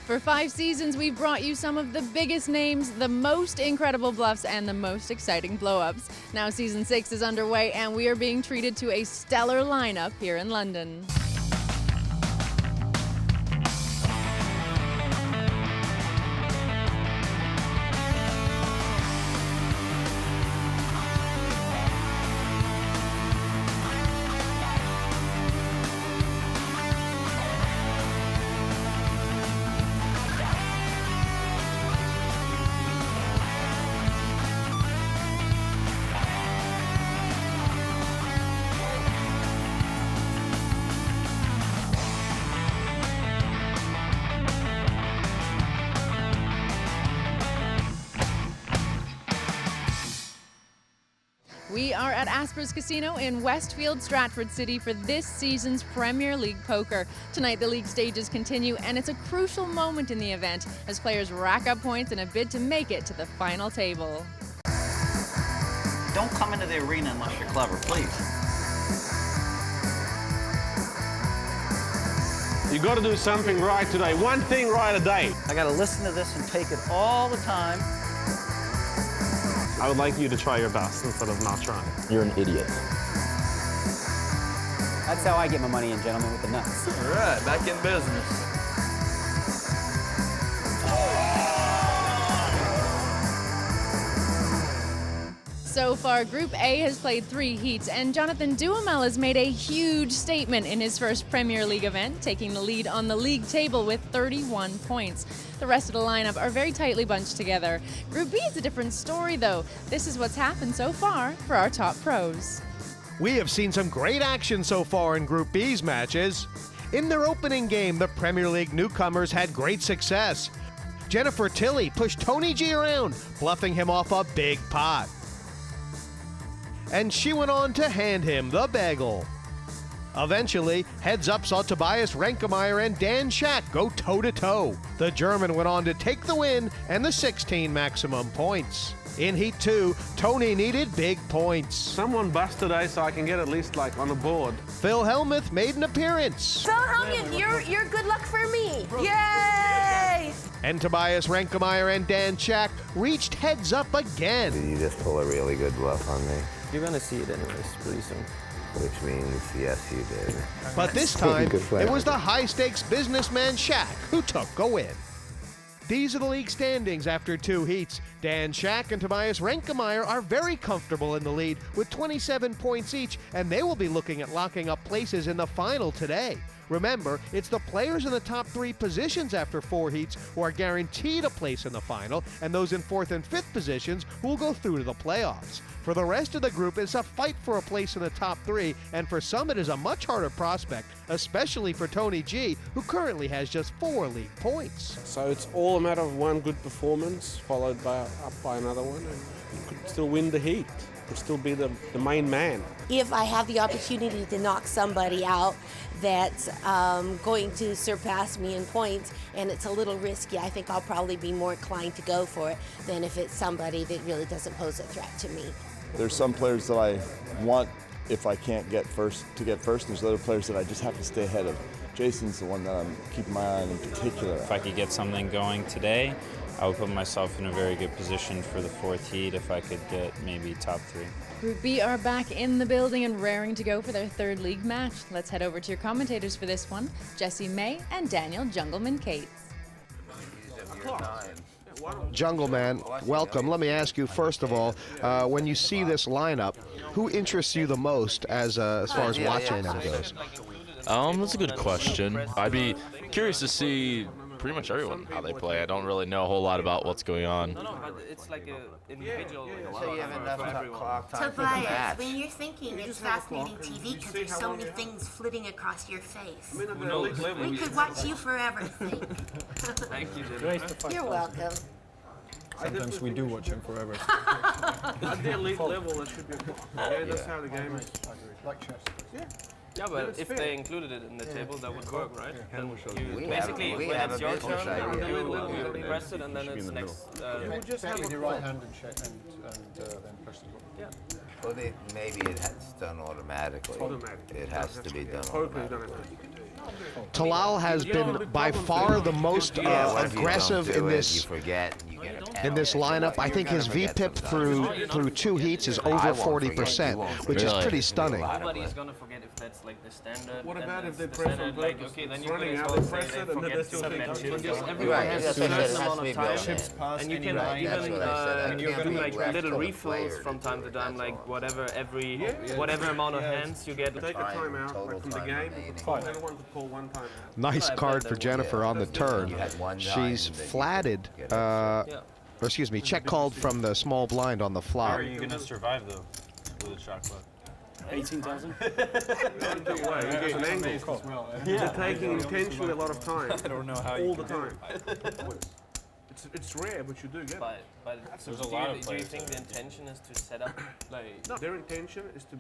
For 5 seasons, we've brought you some of the biggest names, the most incredible bluffs, and the most exciting blow-ups. Now season 6 is underway, and we are being treated to a stellar lineup here in London. We are at Asper's Casino in Westfield, Stratford City for this season's Premier League Poker. Tonight the league stages continue, and it's a crucial moment in the event as players rack up points in a bid to make it to the final table. Don't come into the arena unless you're clever, please. You got to do something right today. One thing right a day. I got to listen to this and take it all the time. I would like you to try your best instead of not trying. You're an idiot. That's how I get my money in, gentlemen, with the nuts. All right, back in business. So far, Group A has played 3 heats, and Jonathan Duhamel has made a huge statement in his first Premier League event, taking the lead on the league table with 31 points. The rest of the lineup are very tightly bunched together. Group B is a different story, though. This is what's happened so far for our top pros. We have seen some great action so far in Group B's matches. In their opening game, the Premier League newcomers had great success. Jennifer Tilley pushed Tony G around, bluffing him off a big pot. And she went on to hand him the bagel. Eventually, Heads Up saw Tobias Reinkemeier and Dan Shak go toe-to-toe. The German went on to take the win and the 16 maximum points. In Heat 2, Tony needed big points. Someone bust today so I can get at least like on the board. Phil Hellmuth made an appearance. Phil Hellmuth, you're good luck for me. Yay! And Tobias Reinkemeier and Dan Shak reached Heads Up again. Did you just pull a really good bluff on me? You're gonna see it anyways pretty soon. Which means, yes, you did. But this time, it was the high-stakes businessman Shak who took a win. These are the league standings after 2 heats. Dan Shak and Tobias Reinkemeier are very comfortable in the lead with 27 points each, and they will be looking at locking up places in the final today. Remember, it's the players in the top 3 positions after 4 heats who are guaranteed a place in the final, and those in 4th and 5th positions who will go through to the playoffs. For the rest of the group, it's a fight for a place in the top 3, and for some it is a much harder prospect, especially for Tony G, who currently has just 4 league points. So it's all a matter of one good performance followed up by another one, and you could still win the heat. You could still be the main man. If I have the opportunity to knock somebody out that's going to surpass me in points and it's a little risky, I think I'll probably be more inclined to go for it than if it's somebody that really doesn't pose a threat to me. There's some players that I want if I can't get first, and there's other players that I just have to stay ahead of. Jason's the one that I'm keeping my eye on in particular. If I could get something going today, I would put myself in a very good position for the 4th heat if I could get maybe top 3. Group B are back in the building and raring to go for their 3rd league match. Let's head over to your commentators for this one, Jesse May and Daniel Jungleman Cates. Jungleman, welcome. Let me ask you, first of all, when you see this lineup, who interests you the most as far as watching it goes? That's a good question. I'd be curious to see pretty much everyone how they play. I don't really know a whole lot about what's going on. No, but it's like an individual. So you have enough clock time for the Tobias, match. when you're thinking, it's fascinating TV because there's so many things flitting across your face. We could watch you forever think. Thank you, You're welcome. Sometimes we do watch him forever. At the elite level, that should be okay. That's how the game is. Like chess. Yeah, but if they included it in the table, that would work, right? Then you We basically, have when it's your business turn, idea. you press it, and then it's next. You just have with your right hand and check and then press the button. Yeah. Well, maybe it's done automatically. Automatic. It has to be done Totally done automatically. it. Talal has been by far the most aggressive in this lineup. I think his VPIP through 2 heats is over 40%, which is pretty stunning. Nobody's gonna forget if that's like the standard. What about if they the press standard, on like, purpose? okay, then It's you running can out, also they press say it, they and then forget they to still submit take chips. chips. Because everyone has a certain amount of time, Chips and you can even do like little refills from time to time, like whatever amount of hands you get. Take a timeout like from the game. Everyone could call 1 timeout. Nice card for Jennifer on the turn. She's flatted. Or excuse me, check called from the small blind on the flop. How are you going to survive, though, with a shot clock? 18,000? It's an angle. They're taking intentionally a lot of time. I don't know how all the time. It's rare, but you do get it. But there's a lot of do you think the intention is to set up like? No, their intention is to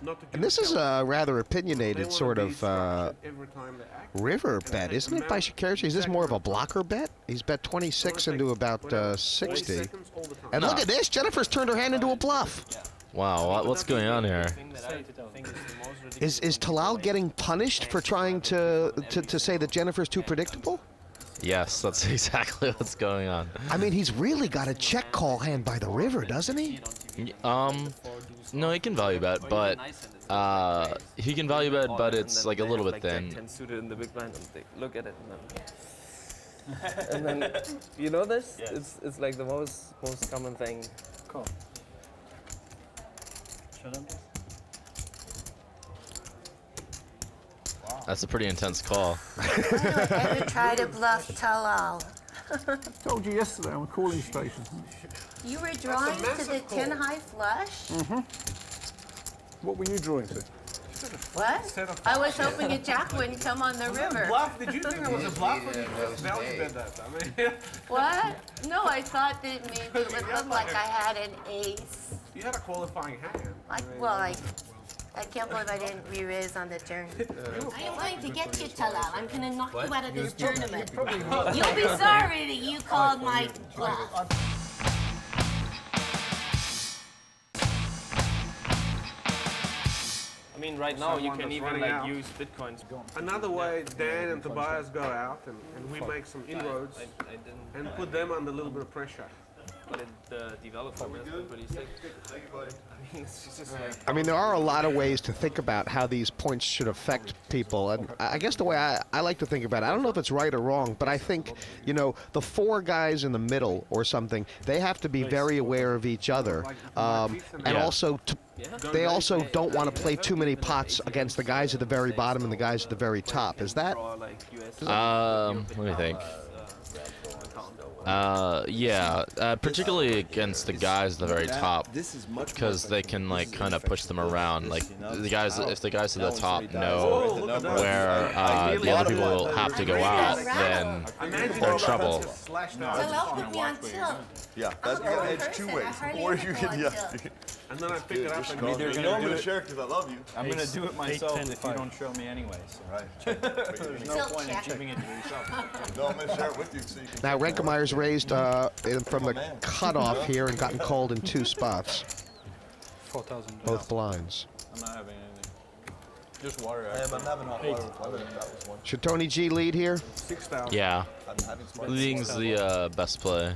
not to. And this is a rather opinionated sort of every time they act. river bet, isn't it, by Shakerchi? Is this more of a blocker bet? He's bet 26 into about 60. And look at this, Jennifer's turned her hand into a bluff. Wow, what's going on here? Is Talal getting punished for trying to say that Jennifer's too predictable? Yes, that's exactly what's going on. I mean, he's really got a check call hand by the river, doesn't he? No, he can value bet, but it's like a little bit thin. 10 suited in the big blind, and look at it, and then you know this? Yes. It's like the most common thing. Cool. That's a pretty intense call. Ever try to bluff Talal? Told you yesterday I'm a calling station. You were drawing to the 10 high flush? What were you drawing to? What? I was hoping a jack wouldn't come on the river. Bluff? Did you think it was a bluff or did you just value bet that? I mean, What? No, I thought that maybe it would look like I had an ace. you had a qualifying hand. I can't believe I didn't re-raise on the turn. I am going to get you, Talal. I'm going to knock you out of this tournament. You'll be sorry that you called my bluff. I mean, right now you can even like use bitcoins. Another way, Dan and Tobias go out and we make some inroads and put them under a little bit of pressure. But the developer has been pretty sick. I mean, it's just like... I mean, there are a lot of ways to think about how these points should affect people. And I guess the way I like to think about it, I don't know if it's right or wrong, but I think, you know, the 4 guys in the middle or something, they have to be very aware of each other. And also, they also don't want to play too many pots against the guys at the very bottom and the guys at the very top. Is that? Let me think. Particularly against the guys at the very top, because they can like kind of push them around. Like the guys, if the guys at the top know where the other people will have to go out, then they're in trouble. Talal put me on tilt. Yeah, that's you gotta edge 2 ways. Or you can, And then I pick it up and go. You know I'm gonna share because I love you. I'm going to do it myself if you don't show me anyway. So. Right. There's no point in keeping it to yourself. No, I'm gonna share it with you so you can. Now, Reinkemeier's raised from the cutoff here and gotten called in 2 spots. 4,000. Both blinds. I'm not having anything. Just water. I'm having hot water. That was one. Should Tony G lead here? 6,000. Yeah, leading's the best play.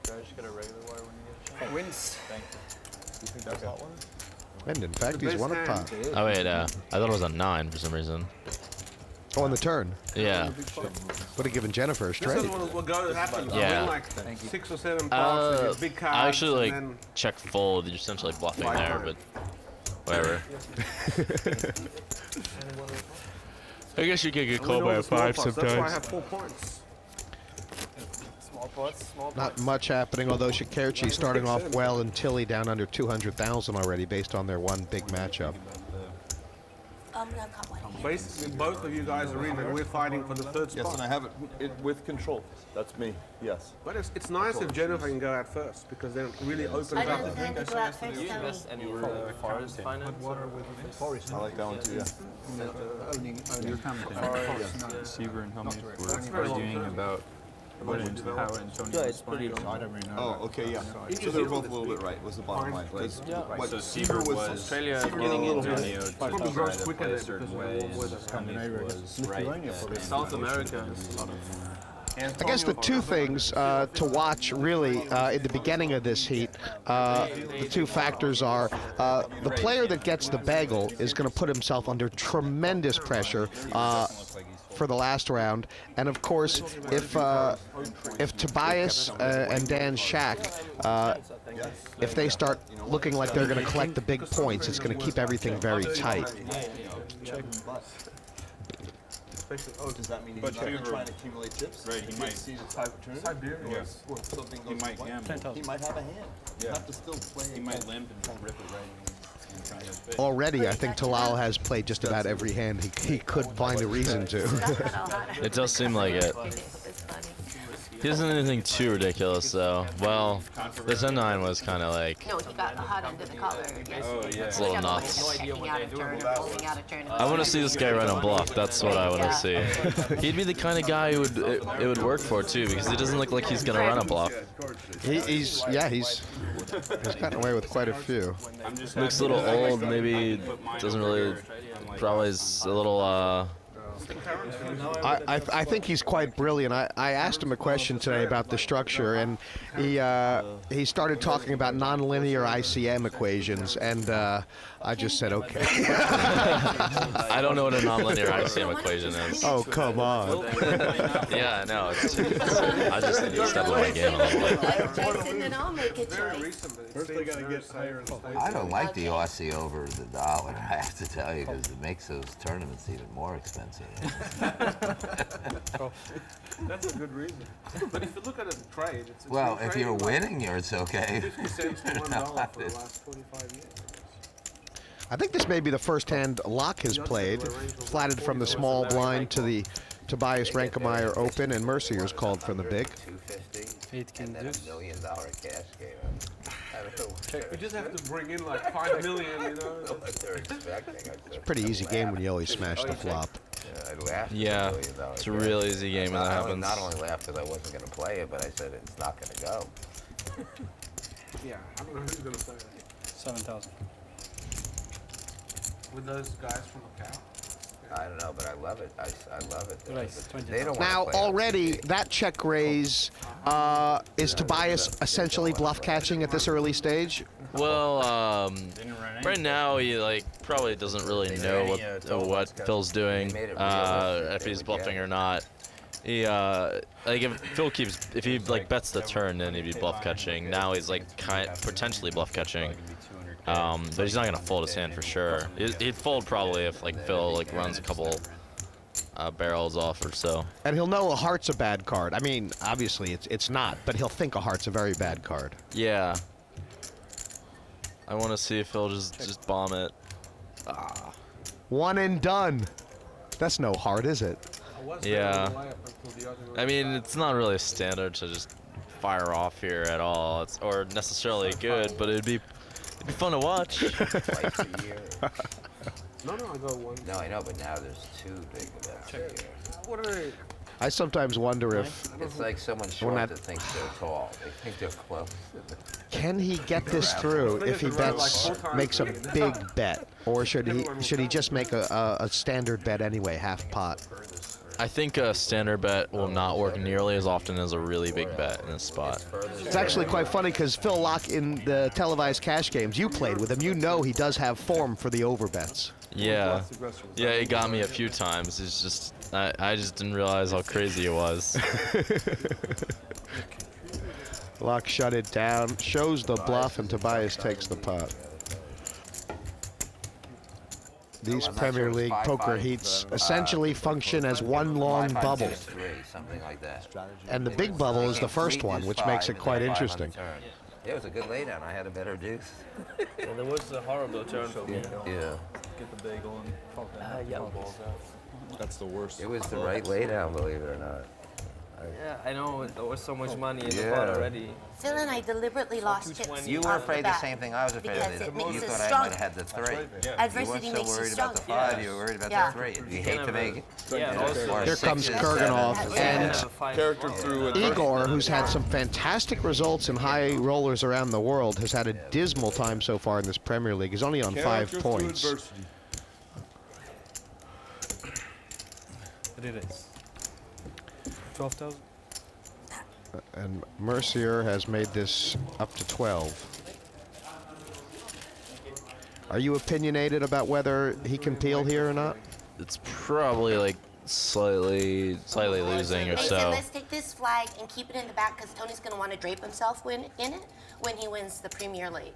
Should I just get a regular water when you get a shot? Wins. Thank you. You think that's hot water? And in fact, he's won a pot. Oh wait, I thought it was a 9 for some reason. Oh, on the turn. Yeah. Would have given Jennifer a straight. This is what will go to happen. Yeah. Win like 6 or 7 pots, and get big cards. I actually and like check fold. You're essentially bluffing there, but whatever. I guess you could get called by a 5 sometimes. That's why I have 4 points. Small pots. Not much happening, although Shakerchi starting off well and Tilly down under 200,000 already based on their one big matchup. Basically, both of you guys are in and we're fighting for the 3rd spot. Yes, and I have it with control. That's me, yes. But it's nice if Jennifer can go out first because then it really opens up. I don't plan to go out first, You invest any forest finance? I like that one too, yeah. Receiver and how much we're arguing about Oh, okay, yeah. So they're both a little bit right, was the bottom line. Because what Seaver was Australia getting into probably grows quicker a certain way, and Scandinavia was right. South America has a lot of. I guess the two things to watch really in the beginning of this heat, the two factors are the player that gets the bagel is going to put himself under tremendous pressure for the last round, and of course if Tobias and Dan Shak, if they start looking like they're going to collect the big points, it's going to keep everything very tight. Oh, does that mean he's trying to accumulate chips? Right, he might. Siberia or something. He might gamble. He might have a hand. You have to still play. He might limp and rip it right and try to fit. Already, I think Talal has played just about every hand he could find a reason to. It does seem like it. He doesn't do anything too ridiculous, though. Well, the 10-9 was kind of like... No, he got the hot end of the collar. Oh, yeah. It's a little nuts. Checking out a turn or pulling out a turn. I want to see this guy run a bluff. That's what I want to see. He'd be the kind of guy who it would work for, too, because he doesn't look like he's going to run a bluff. He's gotten away with quite a few. Looks a little old, maybe doesn't really... Probably is a little... I think he's quite brilliant. I asked him a question today about the structure, and he started talking about nonlinear ICM equations, and I just said, okay. I don't know what a nonlinear ICM equation is. Oh, come on. Yeah, I know. I just need to step up my game a little bit. Jason, and I'll make a choice. First they gotta get higher. I don't like the Aussie over the dollar, I have to tell you, because it makes those tournaments even more expensive. That's a good reason. But if you look at a trade, it's well, if you're winning, it's okay. 50 cents to $1 for the last 25 years. I think this may be the first hand Laak has played, flatted from the small blind to the Tobias Reinkemeier open, and Mercier is called from the big. 250 and then $1 million cash game. I don't know. We just have to bring in like 5 million, you know. What they're expecting. It's a pretty easy game when you always smash the flop. I laughed. Yeah, it's a real easy game when that happens. Not only laughed because I wasn't going to play it, but I said it's not going to go. Yeah, I don't know who's going to play that. 7,000. With those guys from Macau? I don't know, but I love it. I love it. They don't now, want to play already, that check raise, is Tobias essentially bluff catching at this early stage? Well, right now he probably doesn't really know what Phil's doing, if he's bluffing or not. He if he bets the turn, then he'd be bluff catching. Now he's potentially bluff catching. But he's not gonna fold his hand for sure. He'd fold probably if Phil runs a couple barrels off or so. And he'll know a heart's a bad card. I mean, obviously it's not, but he'll think a heart's a very bad card. Yeah. I want to see if he'll just bomb it. Ah. One and done. That's no heart, is it? Yeah. I mean, it's not really a standard to just fire off here at all. Or necessarily good, but it'd be fun to watch. Twice a year. No, I go one. No, I know, but now there's 2 big events a year. What are they? I sometimes wonder if... It's like someone short that thinks they're tall. They think they're close. Can he get this through if he makes a big bet? Or should he just make a standard bet anyway, half pot? I think a standard bet will not work nearly as often as a really big bet in this spot. It's actually quite funny because Phil Laak in the televised cash games, you played with him, you know he does have form for the overbets. Yeah. Yeah, he got me a few times. It's just, I just didn't realize how crazy it was. Laak shut it down, shows the bluff, and Tobias takes the pot. These Premier League poker heats essentially function as one long bubble. Something like that. And the big bubble is the first one, which makes it quite interesting. Yeah, it was a good laydown. I had a better deuce. Well, there was a horrible turn for me. Yeah. Get the bagel and pop that Yeah. balls out. That's the worst. It was the right laydown, believe it or not. Yeah, I know. There was so much money in the pot already. Phil and I deliberately lost chips. You were afraid the same thing I was afraid because of. it makes You us thought I stronger. might have had the 3. Adversity You makes weren't you so worried about the stronger. 5. You were worried about Yeah. the 3. You hate to make it. Here comes Kurganov, and Character through Igor, who's had some fantastic results in high rollers around the world, has had a dismal time so far in this Premier League. He's only on 5 points. It is. 12,000. And Mercier has made this up to 12. Are you opinionated about whether he can peel here or not? It's probably like slightly losing or Mason, so. let's take this flag and keep it in the back because Tony's going to want to drape himself in it when he wins the Premier League.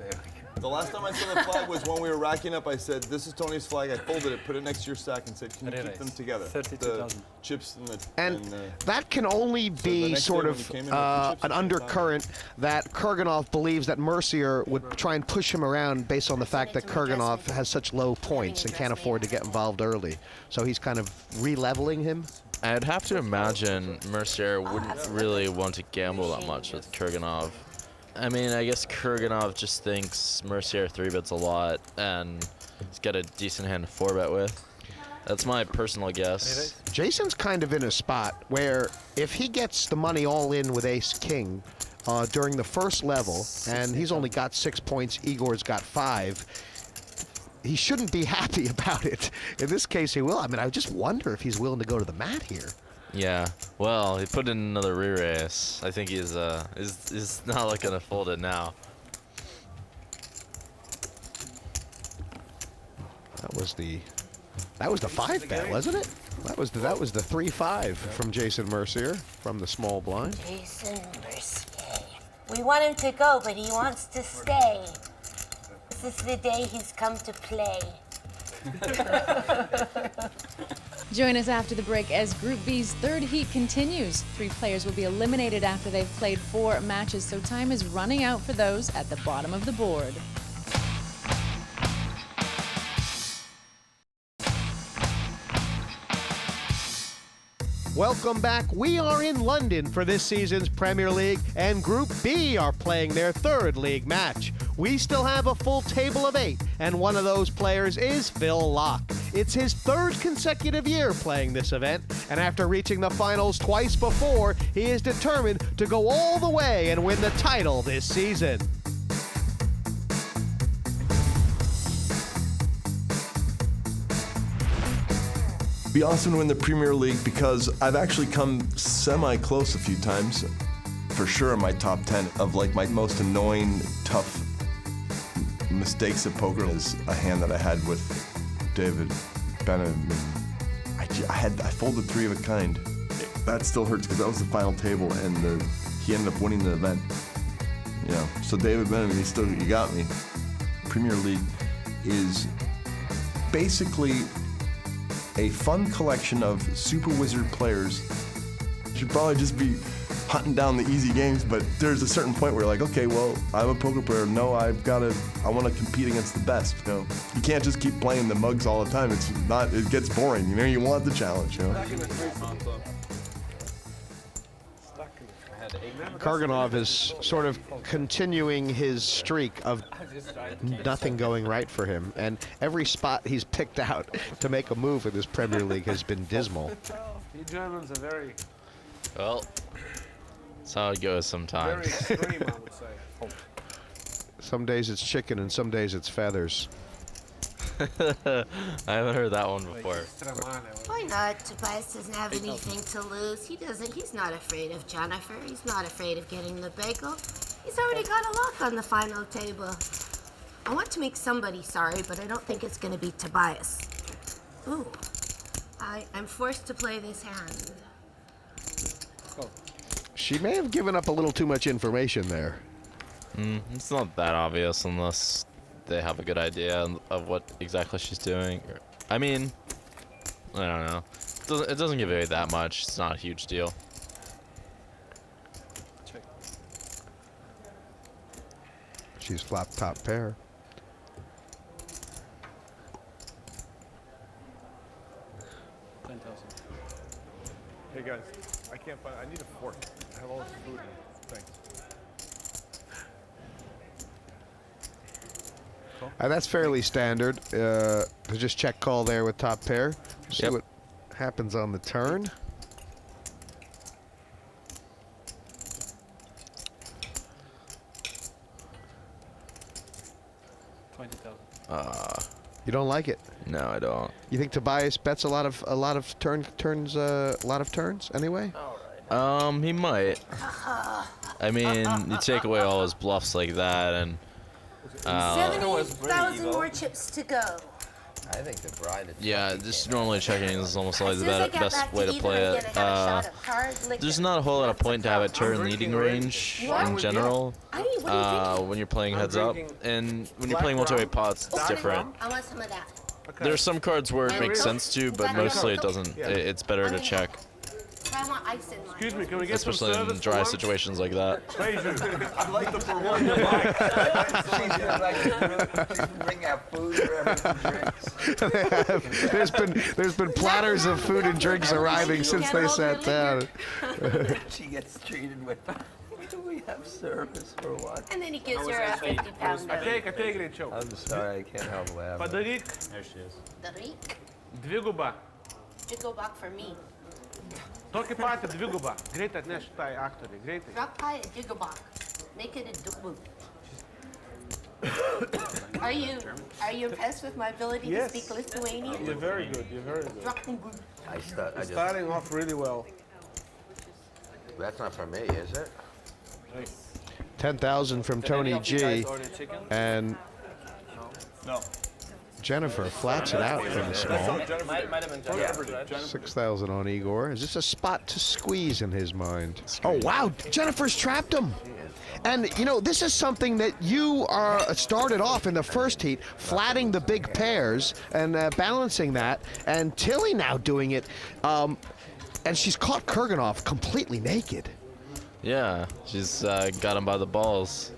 The last time I saw the flag was when we were racking up. I said, "This is Tony's flag." I folded it, put it next to your stack, and said, "Can you keep them together?" 32,000. The chips and the. And that can only be next sort day of when you came in with the chips, an undercurrent that Kurganov believes that Mercier would try and push him around based on the fact that Kurganov has such low points and can't afford to get involved early. So he's kind of re-leveling him. I'd have to imagine Mercier wouldn't really want to gamble that much with Kurganov. I mean, I guess Kurganov just thinks Mercier 3-bets a lot, and he's got a decent hand to 4-bet with. That's my personal guess. Jason's kind of in a spot where if he gets the money all in with ace-king during the first level, and he's only got 6 points, Igor's got 5, he shouldn't be happy about it. In this case, he will. I mean, I just wonder if he's willing to go to the mat here. Yeah, well, he put in another re-race. I think he's not looking to fold it now. That was the 5-bet, wasn't it? That was the 3-5 from Jason Mercier from the small blind. Jason Mercier. We want him to go, but he wants to stay. This is the day he's come to play. Join us after the break as Group B's third heat continues. 3 players will be eliminated after they've played 4 matches, so time is running out for those at the bottom of the board. Welcome back. We are in London for this season's Premier League, and Group B are playing their 3rd league match. We still have a full table of 8, and one of those players is Phil Laak. It's his 3rd consecutive year playing this event, and after reaching the finals twice before, he is determined to go all the way and win the title this season. It'd be awesome to win the Premier League because I've actually come semi-close a few times. For sure in my top 10 of like my most annoying, tough mistakes at poker is a hand that I had with David Bennett. I folded 3 of a kind. That still hurts because that was the final table and he ended up winning the event. You know, so David Bennett, you got me. Premier League is basically a fun collection of super wizard players. You should probably just be hunting down the easy games, but there's a certain point where you're like, okay, well, I'm a poker player. No, I want to compete against the best. You know, you can't just keep playing the mugs all the time. It gets boring. You know, you want the challenge. You know. Kurganov is sort of continuing his streak of nothing going right for him, and every spot he's picked out to make a move in this Premier League has been dismal. You Germans are very... Well, that's how it goes sometimes. Very extreme, I would say. Some days it's chicken and some days it's feathers. I haven't heard that one before. Why not? Tobias doesn't have anything to lose. He's not afraid of Jennifer. He's not afraid of getting the bagel. He's already got a lock on the final table. I want to make somebody sorry, but I don't think it's going to be Tobias. Ooh. I'm forced to play this hand. She may have given up a little too much information there. It's not that obvious unless they have a good idea of what exactly she's doing. I mean, I don't know. It doesn't give away that much. It's not a huge deal. She's flop top pair. Hey guys. I can't find. I need a fork. I have all this food. Thanks. That's fairly standard. To just check call there with top pair. See what happens on the turn. You don't like it? No, I don't. You think Tobias bets a lot of turns anyway? He might. I mean, you take away all his bluffs like that, and 70,000 more chips to go. I think the bride. yeah, just normally checking is almost always the best way to play it. There's not a whole lot of point to have a turn leading range in general when you're playing heads up, and when you're playing multi-way pots, it's different. I want some of that. There's some cards where it makes sense to, but mostly it doesn't. It's better to check. I want ice in mine. Excuse me, can we get Especially in dry situations like that. I'd like the for one. Bring out food for There's been platters of food and drinks arriving since they sat down. She gets treated with. Do we have service for what? And then he gives her a 50-pound I take it in choke. I'm sorry, I can't help laughing. Подарик. There she is. Дарик. Две губа. Jiggle back for me. Токи пати две губа. Грейте нещо тай актори. Грейте. Rock pie and jiggle back. Make it a double. Are you impressed with my ability to speak Lithuanian? You're very good. You're very good. Rock'n'roll. You're starting off really well. That's not for me, is it? 10,000 from Tony G, and No. Jennifer flats it out pretty small. Might have been Jennifer, right? 6,000 on Igor. Is this a spot to squeeze in his mind? Oh wow, Jennifer's trapped him. And you know, this is something that you are started off in the first heat, flatting the big pairs and balancing that, and Tilly now doing it. And she's caught Kurganov completely naked. Yeah, she's got him by the balls.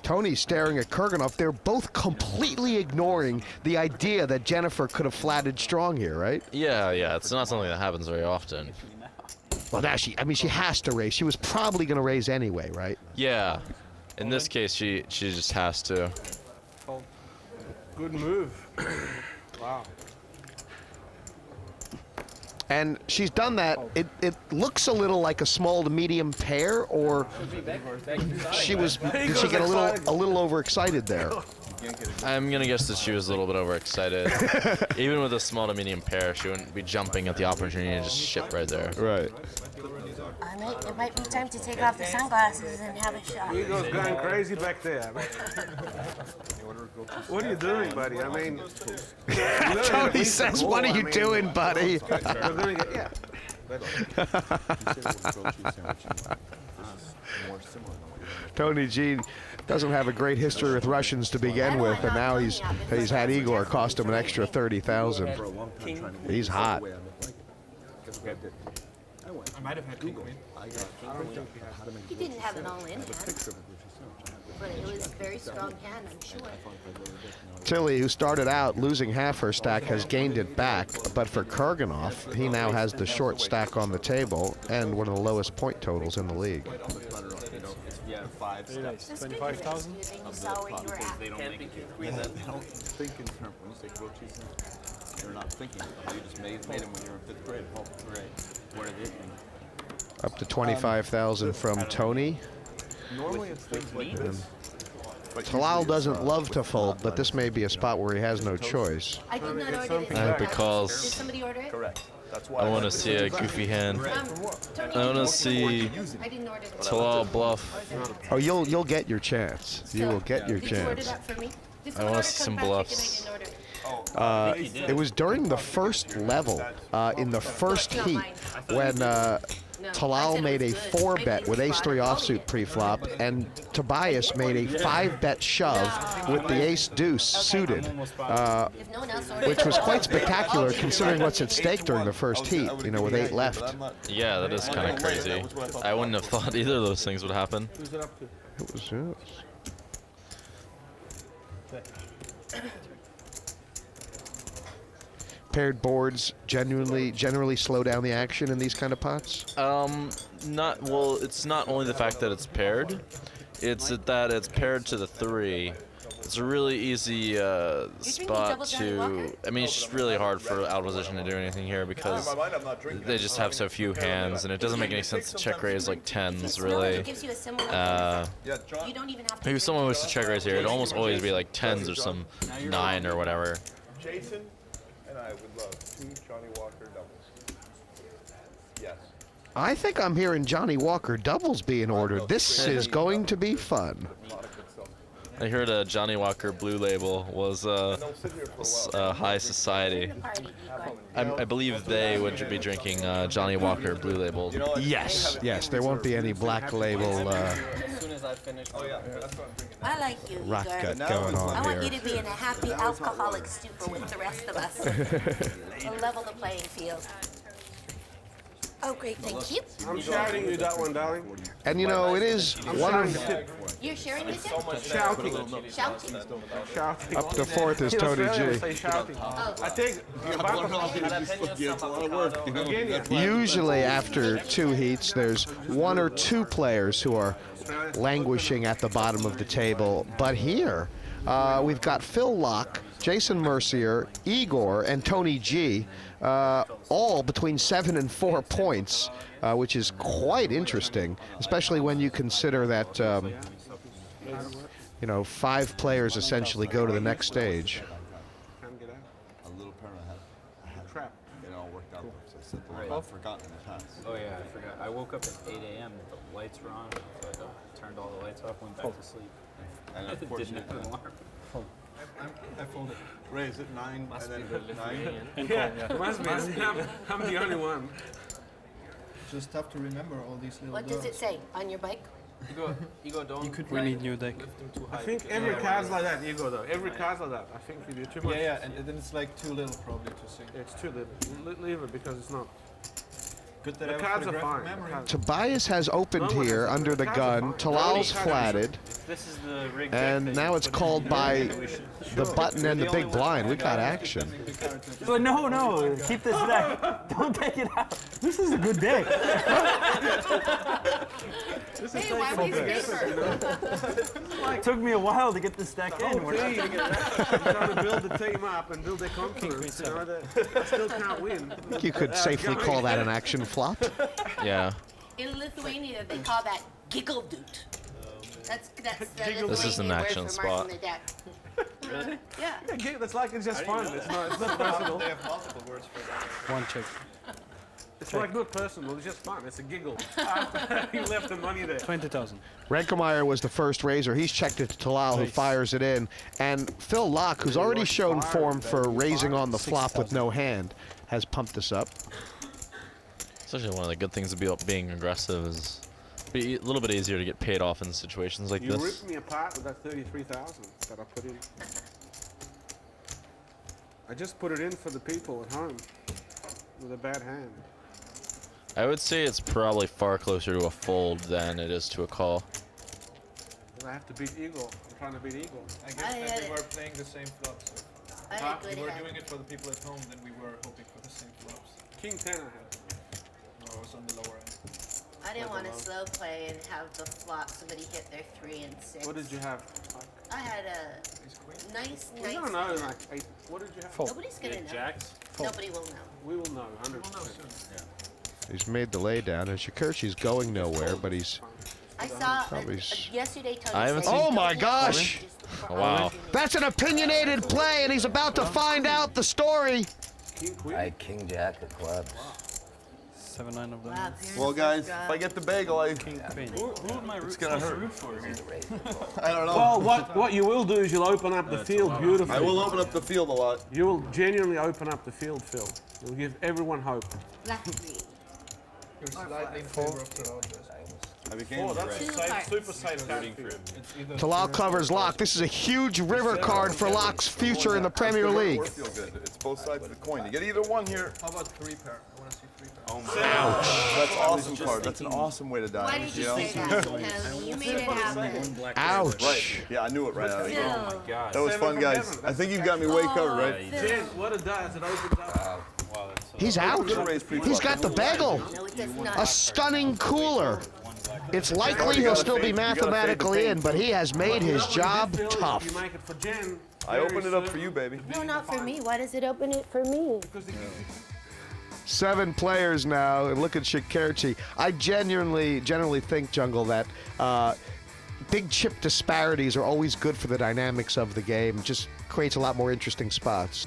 Tony's staring at Kurganov. They're both completely ignoring the idea that Jennifer could have flatted strong here, right? Yeah, it's not something that happens very often. Well, now she has to raise. She was probably going to raise anyway, right? Yeah. In this case, she just has to. Good move. Wow. And she's done that. It looks a little like a small to medium pair, or did she get a little overexcited there? I'm gonna guess that she was a little bit overexcited. Even with a small to medium pair, she wouldn't be jumping at the opportunity to just ship right there. Right. It might be time to take off the sunglasses and have a shot. Igor's going crazy back there. What are you doing, buddy? I mean, Tony says, "What are you doing, buddy?" We're gonna get, yeah. Tony G doesn't have a great history with Russians to begin with, and now he's had Igor cost him an extra 30,000. He's hot. I might have had Google. He didn't have it all in hand, but it was a very strong hand, I'm sure. Tilly, who started out losing half her stack, has gained it back, but for Kurganov, he now has the short stack on the table and one of the lowest point totals in the league. Yeah, 5 steps. 25,000? They don't think in terms when you say grilled cheese. They're not thinking. You just made them when you were in 5th grade. What are they thinking? Up to 25,000 from Tony. Normally it's things like this. Talal doesn't love to fold, but this may be a spot where he has no choice. I did not order this. I hope it calls. Did somebody order it? Correct. I want to see a goofy hand. I want to see Talal bluff. Oh, you'll get your chance. You will get your Did you order chance. that for me? I want to see some bluffs. It was during the first level, in the first heat, when Talal made a 4-bet with ace-3 offsuit pre-flop, and Tobias made a 5-bet shove with the ace-deuce suited, which was quite spectacular considering what's at stake during the first heat, you know, with 8 left. Yeah, that is kind of crazy. I wouldn't have thought either of those things would happen. It was, yes. paired boards generally slow down the action in these kind of pots? Well, it's not only the fact that it's paired, it's that it's paired to the 3. It's a really easy spot to. I mean, it's just really hard for out of position to do anything here because they just have so few hands, and it doesn't make any sense to check raise like 10s really. If someone was to check raise here, it'd almost always be like 10s or some 9 or whatever. Jason and I would love 2 Johnny Walker doubles. Yes. I think I'm hearing Johnny Walker doubles being ordered. This is going to be fun. I heard a Johnny Walker Blue Label was high society. I believe they would be drinking Johnny Walker Blue Label. Yes, yes, there won't be any Black Label As soon as I finish. I like you, rock Igor. gut going on I want here. you to be in a happy alcoholic stupor with the rest of us. We'll level the playing field. Oh, great, thank you. I'm shouting you that one, darling. And you know, it is one of You're sharing the tip? Shouting. Shouting. Shouting. up to 4th is Tony G. Shouting. I think Usually after 2 heats, there's 1 or 2 players who are languishing at the bottom of the table. But here, we've got Phil Laak, Jason Mercier, Igor, and Tony G, all between 7 and 4 points, which is quite interesting, especially when you consider that, 5 players essentially go to the next stage. A little permanent trap. It all worked out. So I've forgotten the past. Oh yeah, I forgot. I woke up at 8 a.m. The lights were on. So I turned all the lights off, went back to sleep. And I didn't have an alarm. I folded. Ray, is it 9 Must and be then the 9? Yeah, must be. I'm the only one. Just have to remember all these little What does it say on your bike? Igor, don't. We need new deck. I think every card's like that, Igor, though. Every card's like that. I think you do too much. Yeah, and then it's like too little probably to sing. It's too little. Leave it because it's not. Good that The I have cards are photographic fine. memory. Tobias has opened here under the gun. Talal's flatted. This is the rig And now it's called by the button and the big blind. We got action. But no, keep this deck. Don't take it out. This is a good deck. This Hey, why waste paper? Took me a while to get this deck in. We're trying to build the team up and build their confidence. You know, I still can't win. I think you could safely call that an action flop. Yeah. In Lithuania, they call that giggle doot. That's the Lithuanian This is an word action for spot. marking the deck. Really? Yeah. Yeah, that's like it's just fun. It's not personal. They have multiple words for that. One check. It's like not personal. It's just fun. It's a giggle. He left the money there. 20,000. Reinkemeier was the first raiser. He's checked it to Talal, who fires it in. And Phil Laak, who's already shown form for raising on the flop with no hand, has pumped this up. It's actually one of the good things about being aggressive is be a little bit easier to get paid off in situations like You this. ripped me apart with that 33,000 that I put in. I just put it in for the people at home with a bad hand. I would say it's probably far closer to a fold than it is to a call. I have to beat Igor. I'm trying to beat Igor. I guess that we were playing the same flops. I had We good were hand. doing it for the people at home, then we were hoping for the same flops. King 10 I had. No, it was on the lower end. I didn't want to slow play and have the flop somebody hit their 3 and 6. What did you have? I had a nice. We don't know, like 8. What did you have? Nobody's gonna know. Jacks? Nobody will know. We will know, 100%. He's made the lay down, and Shakerchi's going nowhere, but he's... I saw Probably yesterday. Tony I haven't said seen- he Oh my don't gosh! hit Wow. That's an opinionated play, and he's about to find out the story. I had King Jack of clubs. 7-9 of them. Wow, Well, guys, if I get the bagel, Who am I it's gonna hurt. I don't know. Well, what you will do is you'll open up the field beautifully. I will open up the field a lot. You will genuinely open up the field, Phil. You'll give everyone hope. Black 3. You're slightly in favor of Toronto. I became that's Two safe, cards. super safe card for you. It's either Talal covers Laak. This is a huge river card for Laak's future in the Premier League. Or feel good. It's both sides of the coin. You get either one here. How about 3 pair? I want to see 3 pair. Oh my. That's awesome card. That's an awesome way to die. Why did you say that? Because you made it happen. Ouch. Right. Yeah, I knew it right out of the gate. Phil. That was fun, guys. I think you've got me way covered, right? Jen, what it does, it opens up He's out. He's got the bagel. No, it does not. A stunning cooler. It's likely he'll still be mathematically in, but he has made his job tough. I opened it up for you, baby. No, not for me. Why does it open it for me? 7 players now, and look at Shakerchi. I generally think, Jungle, that big chip disparities are always good for the dynamics of the game. Just creates a lot more interesting spots.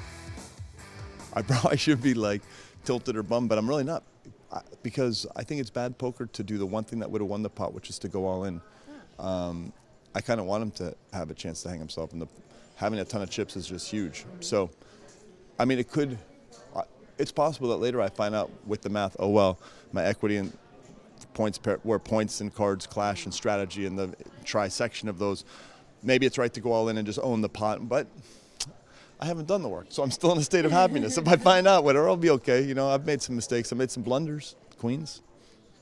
I probably should be like tilted or bummed, but I'm really not, because I think it's bad poker to do the one thing that would have won the pot, which is to go all in. I kind of want him to have a chance to hang himself, and having a ton of chips is just huge. So, I mean, it's possible that later I find out with the math, oh well, my equity and points where points and cards clash and strategy and the trisection of those, maybe it's right to go all in and just own the pot, but I haven't done the work, so I'm still in a state of happiness. If I find out, whatever, I'll be okay. You know, I've made some mistakes. I made some blunders, queens,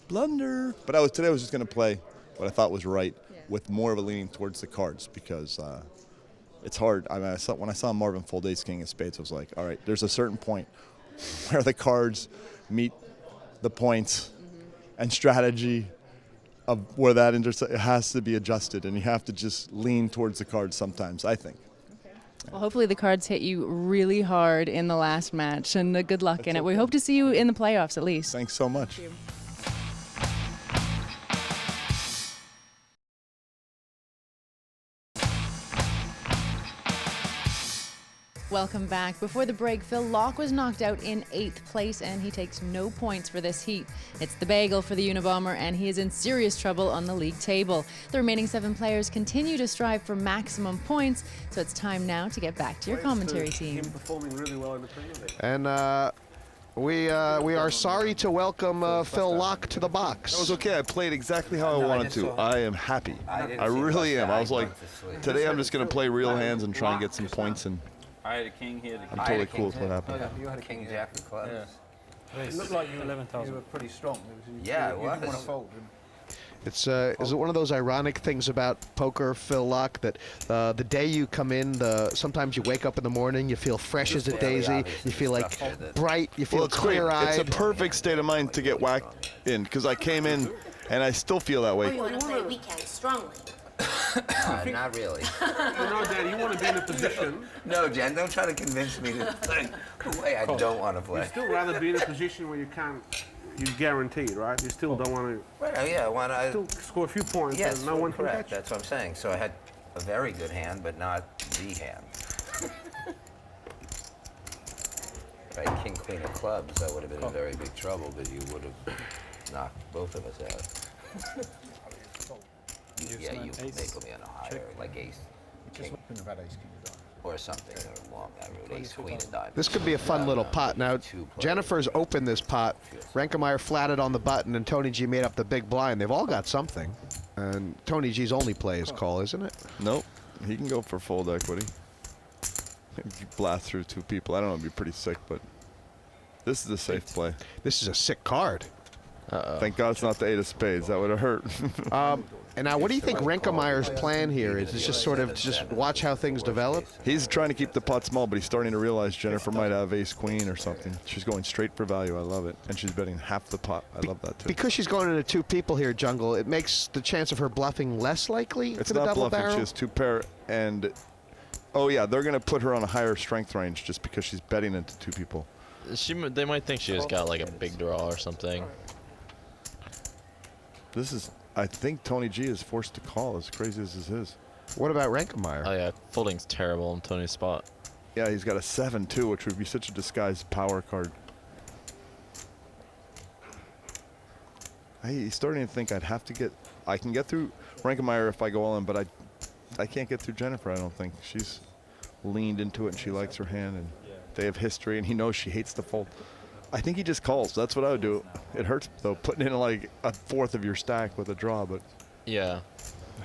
blunder. But today I was just going to play what I thought was right, with more of a leaning towards the cards, because it's hard. I mean, when I saw Marvin fold ace king of spades, I was like, all right, there's a certain point where the cards meet the points and strategy of where that it has to be adjusted, and you have to just lean towards the cards sometimes, I think. Well, hopefully the cards hit you really hard in the last match, and good luck in it. We hope to see you in the playoffs at least. Thanks so much. Thank you. Welcome back. Before the break, Phil Laak was knocked out in 8th place, and he takes no points for this heat. It's the bagel for the Unabomber, and he is in serious trouble on the league table. The remaining 7 players continue to strive for maximum points, so it's time now to get back to your commentary team. Him performing really well in the Premier League. And we are sorry to welcome Phil Laak to the box. That was okay. I played exactly how I wanted to. I am happy. I really am. I was like, today I'm just going to play real hands and try and get some points. And I had a king, he had a king. I'm totally cool with what happened. Oh, you had a king jack of clubs. Yeah. It looked like you were pretty strong. Yeah, it you didn't was. want to fold. It's is it one of those ironic things about poker, Phil Laak, that the day you come in, sometimes you wake up in the morning, you feel fresh as a daisy, you feel like bright, you feel clear-eyed. It's a perfect state of mind to get whacked in, because I came in and I still feel that Oh, way. you want to play weekend strongly? Not really. No, Dad, you want to be in a position. No, Jen, don't try to convince me to play the way I don't want to play. You'd still rather be in a position where you can't, you're guaranteed, right? You still don't want to. Well, yeah, when I still score a few points. Yes, and no one can correct. catch you. That's what I'm saying. So I had a very good hand, but not the hand. Right, king, queen of clubs, that would have been in very big trouble, but you would have knocked both of us out. Yeah, you may put me on a higher, like ace, king, or something, or along that route, ace, queen, and diamond. This could be a fun little pot. Now, Jennifer's opened this pot. Reinkemeier flatted on the button, and Tony G made up the big blind. They've all got something. And Tony G's only play is call, isn't it? Nope. He can go for fold equity. You blast through 2 people. I don't know, it'd be pretty sick, but this is a safe play. This is a sick card. Thank God it's not the 8 of spades. That would have hurt. And now, what do you think Reinkemeyer's plan here is? It's just sort of just watch how things develop? He's trying to keep the pot small, but he's starting to realize Jennifer might have ace queen or something. She's going straight for value. I love it. And she's betting half the pot. I love that too. Because she's going into 2 people here, Jungle, it makes the chance of her bluffing less likely It's for the not double bluffing. barrel? She has 2 pair, and oh yeah, they're going to put her on a higher strength range just because she's betting into 2 people. They might think she just got like a big draw or something. This is, I think Tony G is forced to call, as crazy as this is. What about Reinkemeier? Oh yeah, folding's terrible on Tony's spot. Yeah, he's got a 7 too, which would be such a disguised power card. He's starting to think I can get through Reinkemeier if I go all in, but I can't get through Jennifer, I don't think. She's leaned into it and she likes her hand, and they have history, and he knows she hates the fold. I think he just calls. That's what I would do. It hurts, though, putting in like a 1/4 of your stack with a draw, but... Yeah.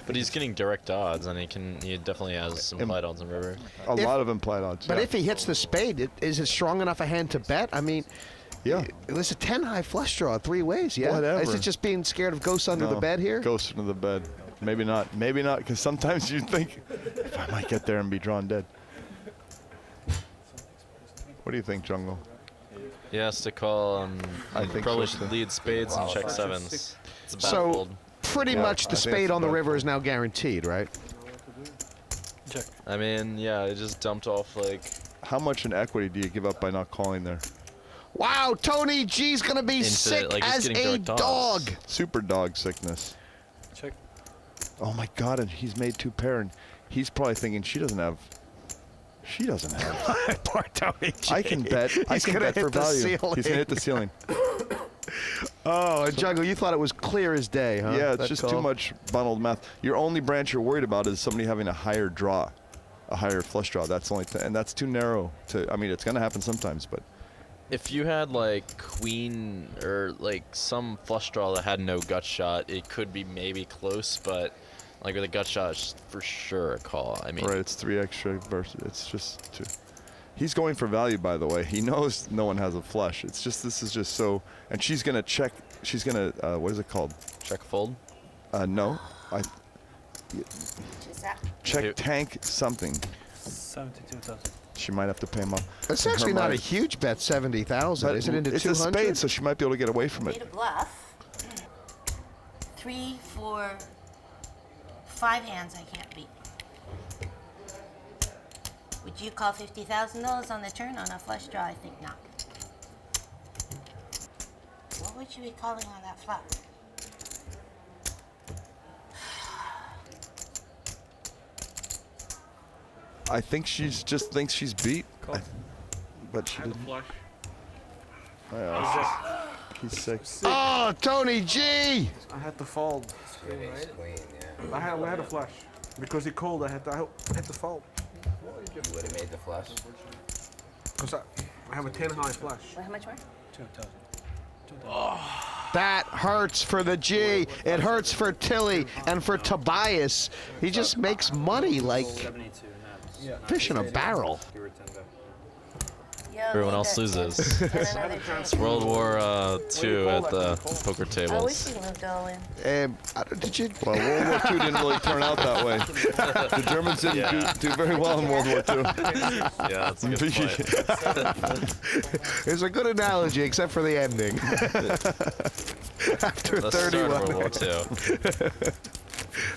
But he's getting direct odds, and he definitely has some implied odds on river. A lot of implied odds, But yeah. if he hits the spade, is it strong enough a hand to bet? I mean, yeah, there's a 10 high flush draw 3 ways, yeah? Whatever. Is it just being scared of ghosts under the bed here? Ghosts under the bed. Maybe not. Maybe not, because sometimes you think, if I might get there and be drawn dead. What do you think, Jungle? He has to call. I think probably so, should too. lead spades and check sevens. It's a bad So fold. pretty much the spade on the river is now guaranteed, right? Check. I mean, yeah, I just dumped off like. How much in equity do you give up by not calling there? Wow, Tony G's gonna be sick like, he's as getting a dark dog. Super dog sickness. Check. Oh my God! And he's made 2 pair, and he's probably thinking she doesn't have. Poor Tony G. I can bet. I He's can gonna bet for hit the value. ceiling. He's gonna hit the ceiling. Oh, and Jungle, you thought it was clear as day, huh? Yeah, it's that just call? too much bundled math. Your only branch you're worried about is somebody having a higher draw, a higher flush draw. That's only, and that's too narrow. I mean, it's gonna happen sometimes, but. If you had like queen or like some flush draw that had no gut shot, it could be maybe close, but like with a gut shot, it's for sure a call. I mean, Right, it's 3 extra versus. It's just 2. He's going for value, by the way. He knows no one has a flush. It's just this is just so. And she's gonna check. She's gonna what is it called? Check fold. No, check Yep. tank something. 72,000. She might have to pay him off. That's In her actually not a mind. huge bet, 70,000. But Is it into it's 200? a spade, so she might be able to get away from Made it. a bluff. 3, 4, 5 hands I can't beat. Would you call $50,000 on the turn on a flush draw? I think not. What would you be calling on that flop? I think she's just thinks she's beat. But she I had a didn't. flush. Oh, yeah, he's sick. Oh, Tony G! I had to fold. I had a flush. Because he called, I had to fold. You would have made the flush. Because I have a 10 high flush. How much more? 2,000. That hurts for the G. It hurts for Tilly and for Tobias. He just makes money like fish in a barrel. everyone else loses. It's World War II at the poker I wish tables. you moved all in. Did you? Well, World War II didn't really turn out that way. The Germans didn't do very well in World War II. Yeah, that's a good point. It's a good analogy, except for the ending. After Let's start 31 World War II.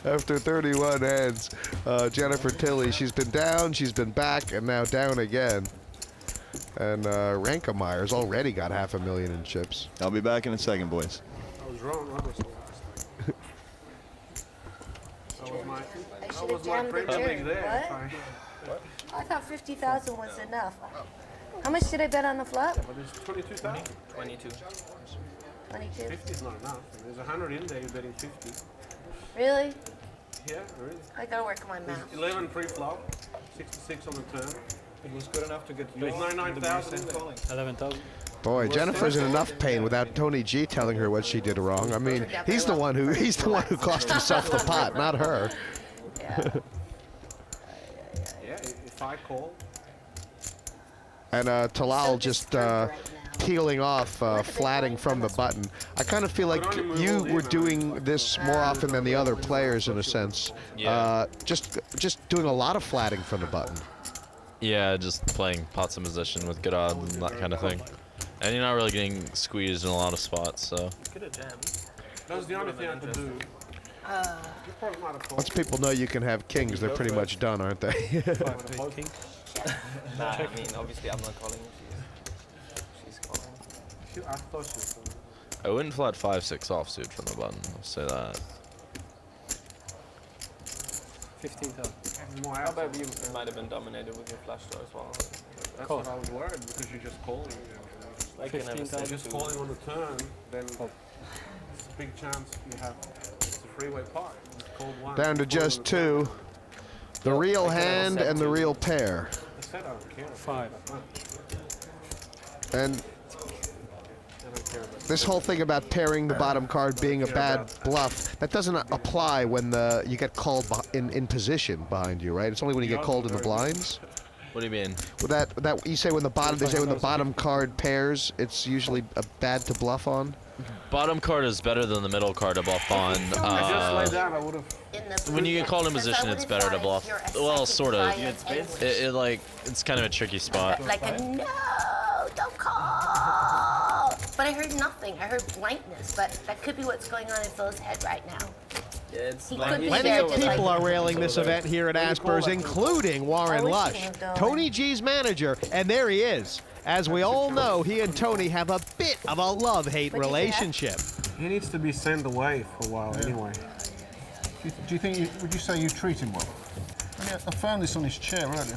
After 31 hands, Jennifer Tilly, she's been down, she's been back, and now down again. And Reinkemeyer's already got $500,000 in chips. I'll be back in a second, boys. I was wrong. That was the last thing. I That should have was my jammed the Premier League turn. there. What? I thought 50,000 was enough. How much did I bet on the flop? But it's 22,000. 22. 22. 50 is not enough. There's 100 in there, you're betting 50. Really? Yeah, there is. I gotta work on my math. 11 pre-flop, 66 on the turn. It was good enough to get There's 99,000 in there. 11,000. Boy, Jennifer's in enough pain without Tony G telling her what she did wrong. I mean, he's the one who cost himself the pot, not her. Yeah, if I call. And Talal just peeling off, flatting from the button. I kind of feel like you were doing this more often than the other players in a sense. Yeah. Just doing a lot of flatting from the button. Yeah, just playing pots in position with good odds and that kind of thing. And you're not really getting squeezed in a lot of spots, so. Could have jammed. That was the only thing I could do. You probably might have called. Once people know you can have kings, they're pretty much done, aren't they? Nah, I mean, obviously I'm not calling. She's calling. I thought she was. I wouldn't flat 5-6 offsuit from the button, I'll say that. 15,000. How about you might have been dominated with your flash draw as well? That's what I was worried because you're just calling. Like you never said Just to- calling on the turn, then it's a big chance you have. It's a freeway pot. It's called one. Down to just two. The real hand and the real pair. I said I don't care. 5. And this whole thing about pairing the bottom card being a bad bluff, that doesn't apply when you get called in position behind you, right? It's only when you get called in the blinds. What do you mean? Well, that you say when the bottom card pairs, it's usually bad to bluff on. Bottom card is better than the middle card to bluff on. I just laid down. I would have. When you get called in position, it's better to bluff. Well, sort of. It's kind of a tricky spot. Like a no, don't call. But I heard nothing. I heard blankness. But that could be what's going on in Phil's head right now. Yeah, it's He like could be Plenty there of just people like are railing this event here at Asper's, including Warren Oh, Lush, he's going. Tony G's manager, and there he is. As we all know, he and Tony have a bit of a love-hate relationship. He needs to be sent away for a while anyway. Do you think? Would you say you treat him well? I mean, I found this on his chair earlier.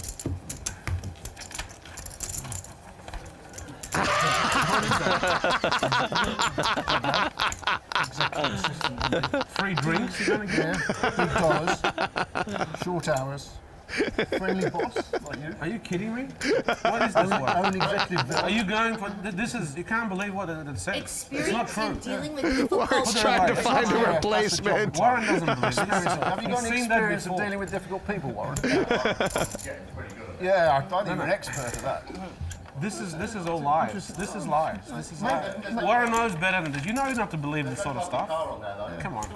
Free drinks, you're going to get? $8, short hours, friendly boss like you. Are you kidding me? What is this one? Own executive. Are you going for this? Is you can't believe what it says. Experience It's not true. in dealing with difficult Warren's trying to find a replacement. Warren doesn't believe it. Have you got any experience of dealing with difficult people, Warren? Yeah, I thought you were an expert at that. This is all lies. This is lies. This is lies. Warren knows better than this. You know not to believe this sort of stuff. Come on.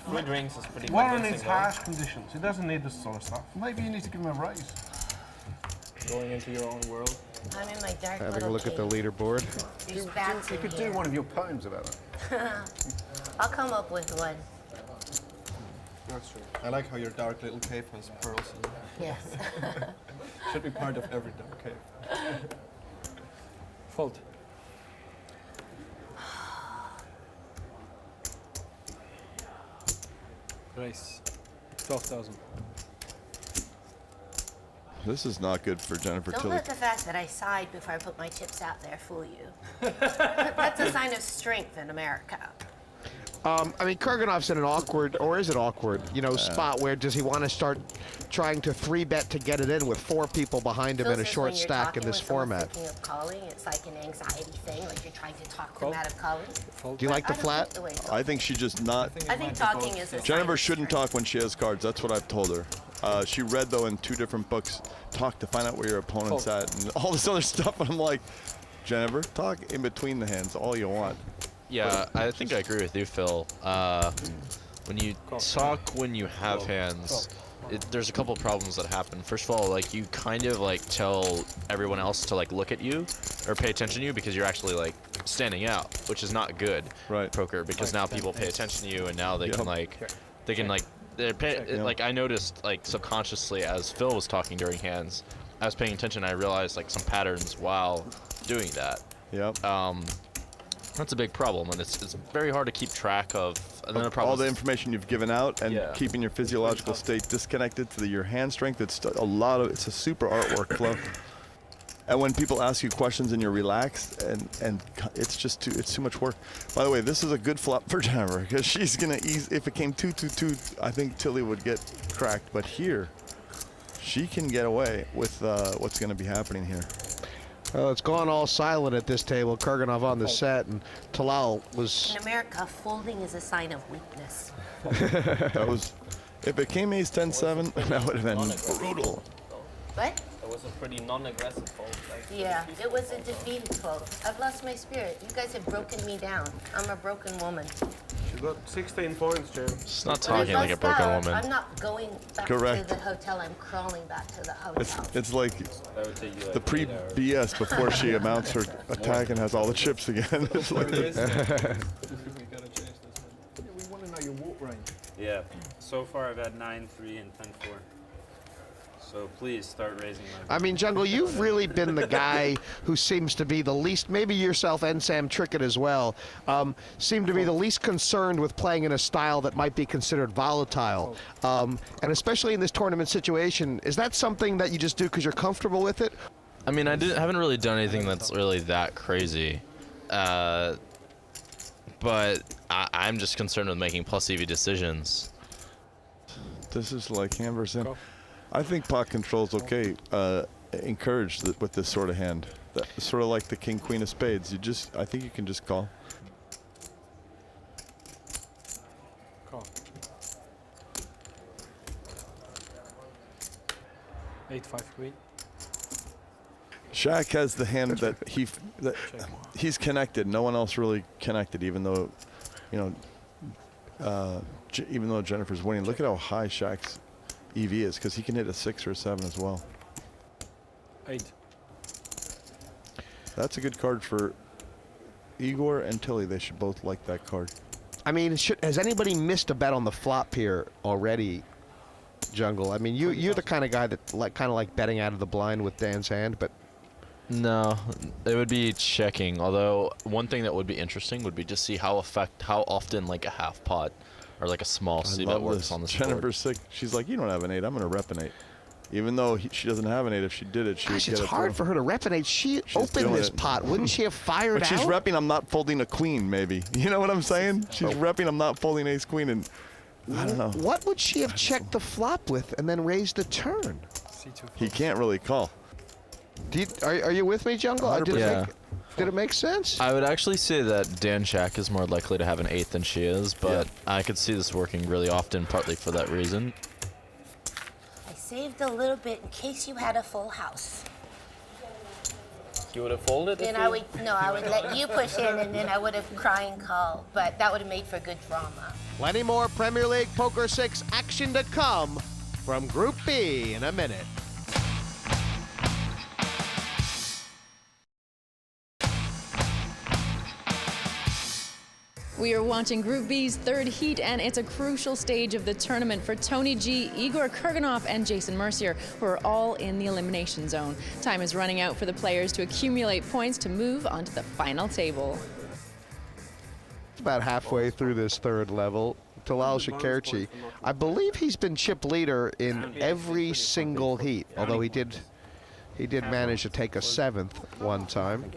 free drinks is pretty Warren convincing, needs though. harsh conditions. He doesn't need this sort of stuff. Maybe you need to give him a raise. Going into your own world. I'm in my dark Having little a look at the leaderboard. There's bats You in could here. do one of your poems about it. I'll come up with one. That's true. I like how your dark little cave has pearls in it. Yes. Should be part of every dark cave. Fault. Race. 12,000. This is not good for Jennifer Don't Tilly. let the fact that I sighed before I put my chips out there fool you. That's a sign of strength in America. I mean, Kurganov's in an awkward, or is it awkward, spot where does he want to start trying to 3-bet to get it in with 4 people behind him Phil in a says short when you're stack talking in this when someone's format? thinking of calling, it's like an anxiety thing, like you're trying to talk them out of calling. Do you like I the don't flat? like the way Phil I think she just not. I think talking is a sign Jennifer of shouldn't talk when she has cards. That's what I've told her. She read though in 2 different books, talk to find out where your opponent's at and all this other stuff. And I'm like, Jennifer, talk in between the hands all you want. Yeah, I think I agree with you, Phil. When you talk when you have hands, there's a couple problems that happen. First of all, like you kind of like tell everyone else to like look at you or pay attention to you because you're actually like standing out, which is not good. Right. Poker, because now people pay attention to you and now they can like like I noticed like subconsciously as Phil was talking during hands, I was paying attention. I realized like some patterns while doing that. Yep. That's a big problem, and it's very hard to keep track of. And then the problem all the is- information you've given out and Yeah. keeping your physiological state disconnected to your hand strength. It's it's a super artwork flow. And when people ask you questions and you're relaxed, and it's just it's too much work. By the way, this is a good flop for Jennifer because she's gonna ease. If it came 2-2-2, I think Tilly would get cracked. But here, she can get away with what's gonna be happening here. Well, it's gone all silent at this table. Kurganov on the set, and Talal was. In America, folding is a sign of weakness. That was, if it came ace 10-7, that would have been brutal. What? It was a pretty non-aggressive fold. Like, Yeah, it was a defeated fold. I've lost my spirit. You guys have broken me down. I'm a broken woman. She got 16 points, Jen. She's not When I talking like a bust broken out, woman. I'm not going back Correct. to the hotel. I'm crawling back to the hotel. It's like the pre-BS before she mounts her attack and has all the chips again. It's like We want to know your walk range. Yeah. So far, I've had 9-3 and 10-4. So please start raising my. I mean, Jungle, you've really been the guy who seems to be the least, maybe yourself and Sam Trickett as well, seem to be the least concerned with playing in a style that might be considered volatile. And especially in this tournament situation, is that something that you just do because you're comfortable with it? I mean, haven't really done anything that's really that crazy. But I'm just concerned with making plus EV decisions. This is like hand versus hand. I think pot control's okay. Encouraged with this sort of hand. Sort of like the king, queen of spades. I think you can just call. Call. 8-5 queen. Shak has the hand that he's connected. No one else really connected, even though, even though Jennifer's winning. Look at how high Shak's EV is, because he can hit a 6 or a 7 as well. 8. That's a good card for Igor and Tilly, they should both like that card. I mean, has anybody missed a bet on the flop here already, Jungle? I mean, you're the kind of guy that kind of like betting out of the blind with Dan's hand, but no, it would be checking. Although one thing that would be interesting would be to see how often like a half pot or like a small C bet works on this board. Jennifer's sick. She's like, you don't have an 8. I'm going to rep an 8. Even though she doesn't have an 8, if she did it, she would get it. It's hard for her to rep an 8. She opened this pot. Wouldn't she have fired out? But she's repping I'm not folding a queen, maybe. You know what I'm saying? She's repping I'm not folding ace queen, and I don't know. What would she have checked the flop with and then raised the turn? He can't really call. Are you with me, Jungle? Did it make sense? I would actually say that Dan Shak is more likely to have an 8 than she is, but I could see this working really often, partly for that reason. I saved a little bit in case you had a full house. You would have folded? Then I would let you push in, and then I would have crying called. But that would have made for good drama. Plenty more Premier League Poker 6 action to come from Group B in a minute. We are watching Group B's third heat, and it's a crucial stage of the tournament for Tony G, Igor Kurganov, and Jason Mercier, who are all in the elimination zone. Time is running out for the players to accumulate points to move onto the final table. About halfway through this third level, Talal Shakerchi, I believe he's been chip leader in every single heat, although he did manage to take a 7th one time.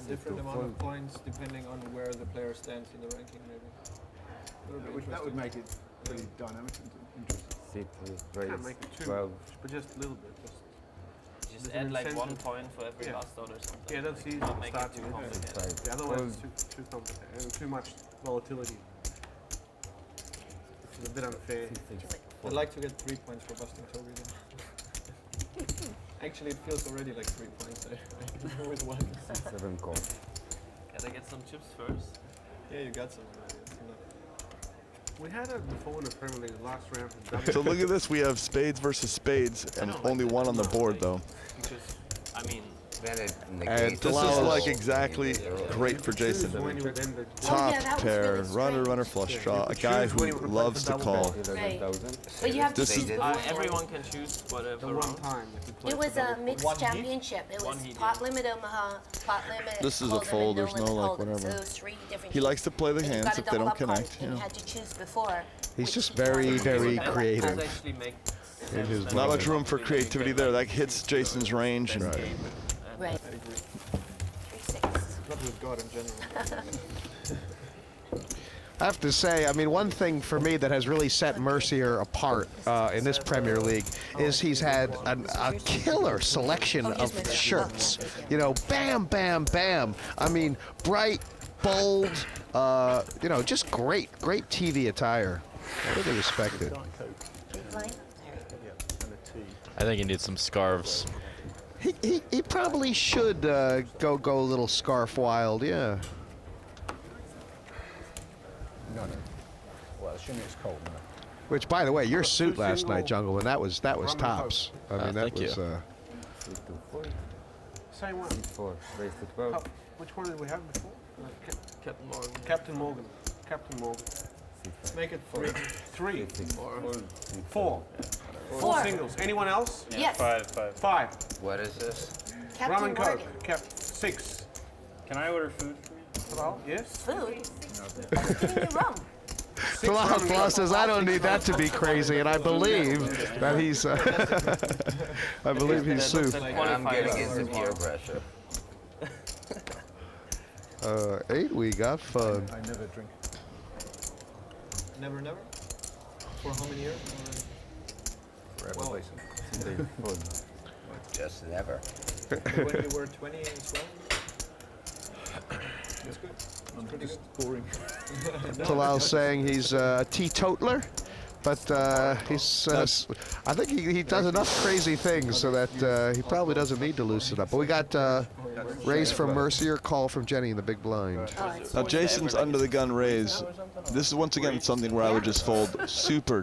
Different amount of points depending on where the player stands in the ranking, maybe. That would make it pretty dynamic and interesting. Can't make it 2, but just a little bit. Just add like 1 point for every last out or something. Yeah, that's easy. Not make it too complicated. Yeah, otherwise it's too complicated and too much volatility. It's a bit unfair. I'd like to get 3 points for busting Toby then. Actually, it feels already like 3 points there with 1. 7 call. Gotta get some chips first. Yeah, you got some already. We had it before in the Premier League, the last round. So look at this. We have spades versus spades, and only one on the board, though. Because, I mean, and this is like exactly great for Jason. Top pair, runner, flush draw. A guy who loves to call. Right. But you have to choose everyone can choose whatever round. It was a mixed championship. It was pot limit Omaha, pot limit. This is a fold. There's no like whatever. He likes to play the hands if they don't connect. You had to choose before. He's just very, very creative. Not much room for creativity there. That hits Jason's range. And Right. Not with God in general. I have to say, I mean, one thing for me that has really set Mercier apart in this Premier League is he's had a killer selection of shirts. You know, bam, bam, bam. I mean, bright, bold, you know, just great TV attire. I really respect it. I think he needs some scarves. He probably should go a little scarf wild, yeah. No. Well, assuming it's cold, no. Which, by the way, your suit last night, Jungleman, that was tops. I mean, that was. Same one. Which one did we have before? Captain Morgan. Captain Morgan. Captain Morgan. Make it 3. 4. 4 singles. Anyone else? Yes. 5. What is this? Rum and Coke. 6. Can I order food for you? Hello? Yes. Food? I'm giving you rum. Talal says, I don't need that to be crazy, and I believe that he's, I believe he's soup. I'm getting into peer pressure. 8, we got fun. I never drink. Never? For how many years? Forever. Just never. When you were 20 as well? That's good. I'm pretty boring. Talal's saying he's a teetotaler, but he's. I think he does enough crazy things so that he probably doesn't need to loosen up. But we got raise from Mercier, call from Jenny in the big blind. Now Jason's under the gun raise. This is once again something where I would just fold super.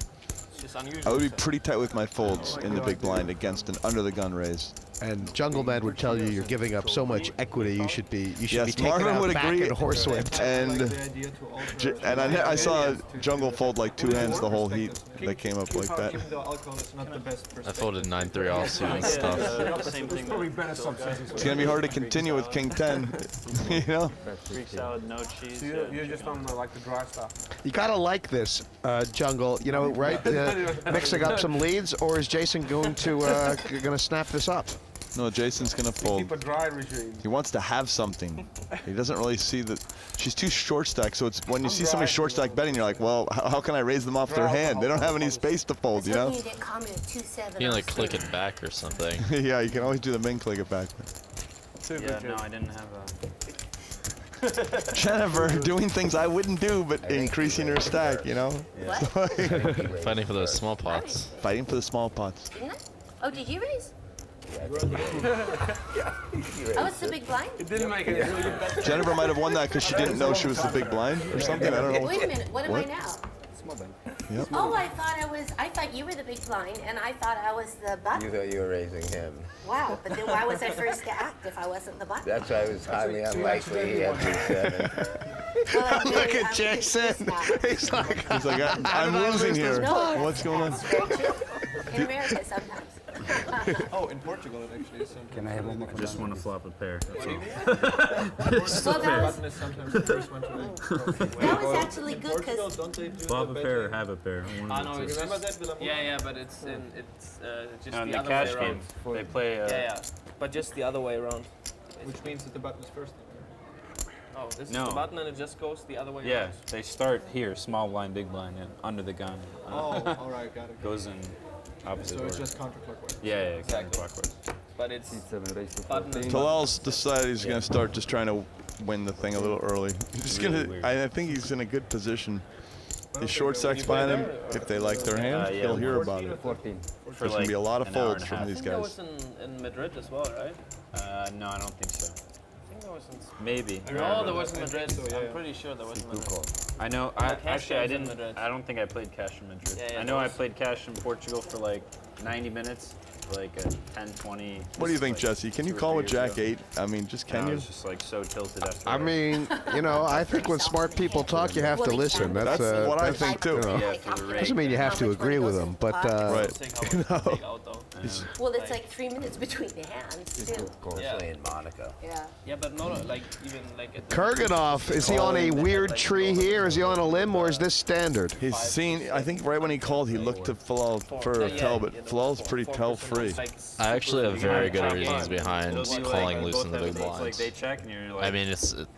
I would be pretty tight with my folds in the big blind against an under the gun raise. And Jungleman would tell you you're giving up so much equity. You should be Yes, taken Marvin out would back agree. and horsewhipped. And I saw Jungle fold like 2 hands the whole heat that came up like that. Even though alcohol is not the best I folded 9-3 offsuit and stuff. Same thing. Probably better substances. It's gonna be hard to continue with King 10, you know? Greek salad, no cheese. So you're just on like the dry stuff. You gotta like this, Jungle. You know, right? Mixing up some leads, or is Jason going to snap this up? No, Jason's gonna fold. Keep a dry regime. He wants to have something. He doesn't really see that. She's too short stacked, so it's when you see somebody short stack betting, you're like, well, how can I raise them off their hand? They don't have any space to fold, you know? You didn't comment 2-7. You can like click it back or something. Yeah, you can always do the min click it back. Yeah, no, I didn't have a... Jennifer doing things I wouldn't do, but increasing her stack, you know? Fighting for those small pots. Fighting for the small pots. Didn't I? Oh, did you raise? I was the big blind? It didn't make it. Jennifer might have won that because she didn't know she was the big blind or something. I don't know. Wait a minute, what am I now? Small blind. Yep. Oh, I thought you were the big blind, and I thought I was the button. You thought you were raising him. Wow, but then why was I first to act if I wasn't the button? That's why it was highly unlikely he had D7. Look at Jason. He's like, I'm losing here. No, What's going on? in America sometimes. Oh, in Portugal it actually is sometimes. Can I have one more? Just want to flop a pair. That's all. Well, that was, Button is sometimes the first one to win. that was actually good because Flop a pair or have a pair. One I of know, the two. remember that? Yeah, but it's just On the the other cash way around. games, they play. Yeah, but just the other way around. Which means that the button is first. Oh, this is No. the button and it just goes the other way Yeah, around. they start here, small blind, big blind, and under the gun. Oh, alright, got it. Goes in opposite So it's order. just counterclockwise. Yeah, Exactly. counterclockwise. But it's button and Talal's decided he's going to start just trying to win the thing a little early. He's Really gonna. weird. I think he's in a good position. His short stacks behind him. If they like their hand, yeah, he'll hear about it. 14. There's going to be a lot of an hour folds and a from half. these I think that guys. was in Madrid as well, right? No, I don't think so. I think that was in Maybe. No, there was in Madrid. I'm pretty sure there was in Madrid. I know. cash Actually, I games in didn't. Madrid. I don't think I played cash in Madrid. Yeah, I know I those- played cash in Portugal for like 90 minutes, like a 10, 20. What do you think, like Jesse? Can you 2 or call 3 with years Jack ago. 8? I mean, just I can you? was just like so tilted after. I mean, you know, I think when smart people talk, you have to listen. That's what I think too. You know, Yeah, for the rate. doesn't mean you have to agree with them, but Right. well, it's like 3 minutes between the hands too. Mostly in Monaco. Yeah. Yeah, but no, like even like at the Kurganov, is he on a weird tree here? Is he on a limb, or is this standard? He's seen. I think right when he called, he looked to Falal for a tell, but Falal's pretty tell-free. I actually have very good reasons It'll behind be like calling loose both in the big have these, Like blinds. they check and you're like. I mean,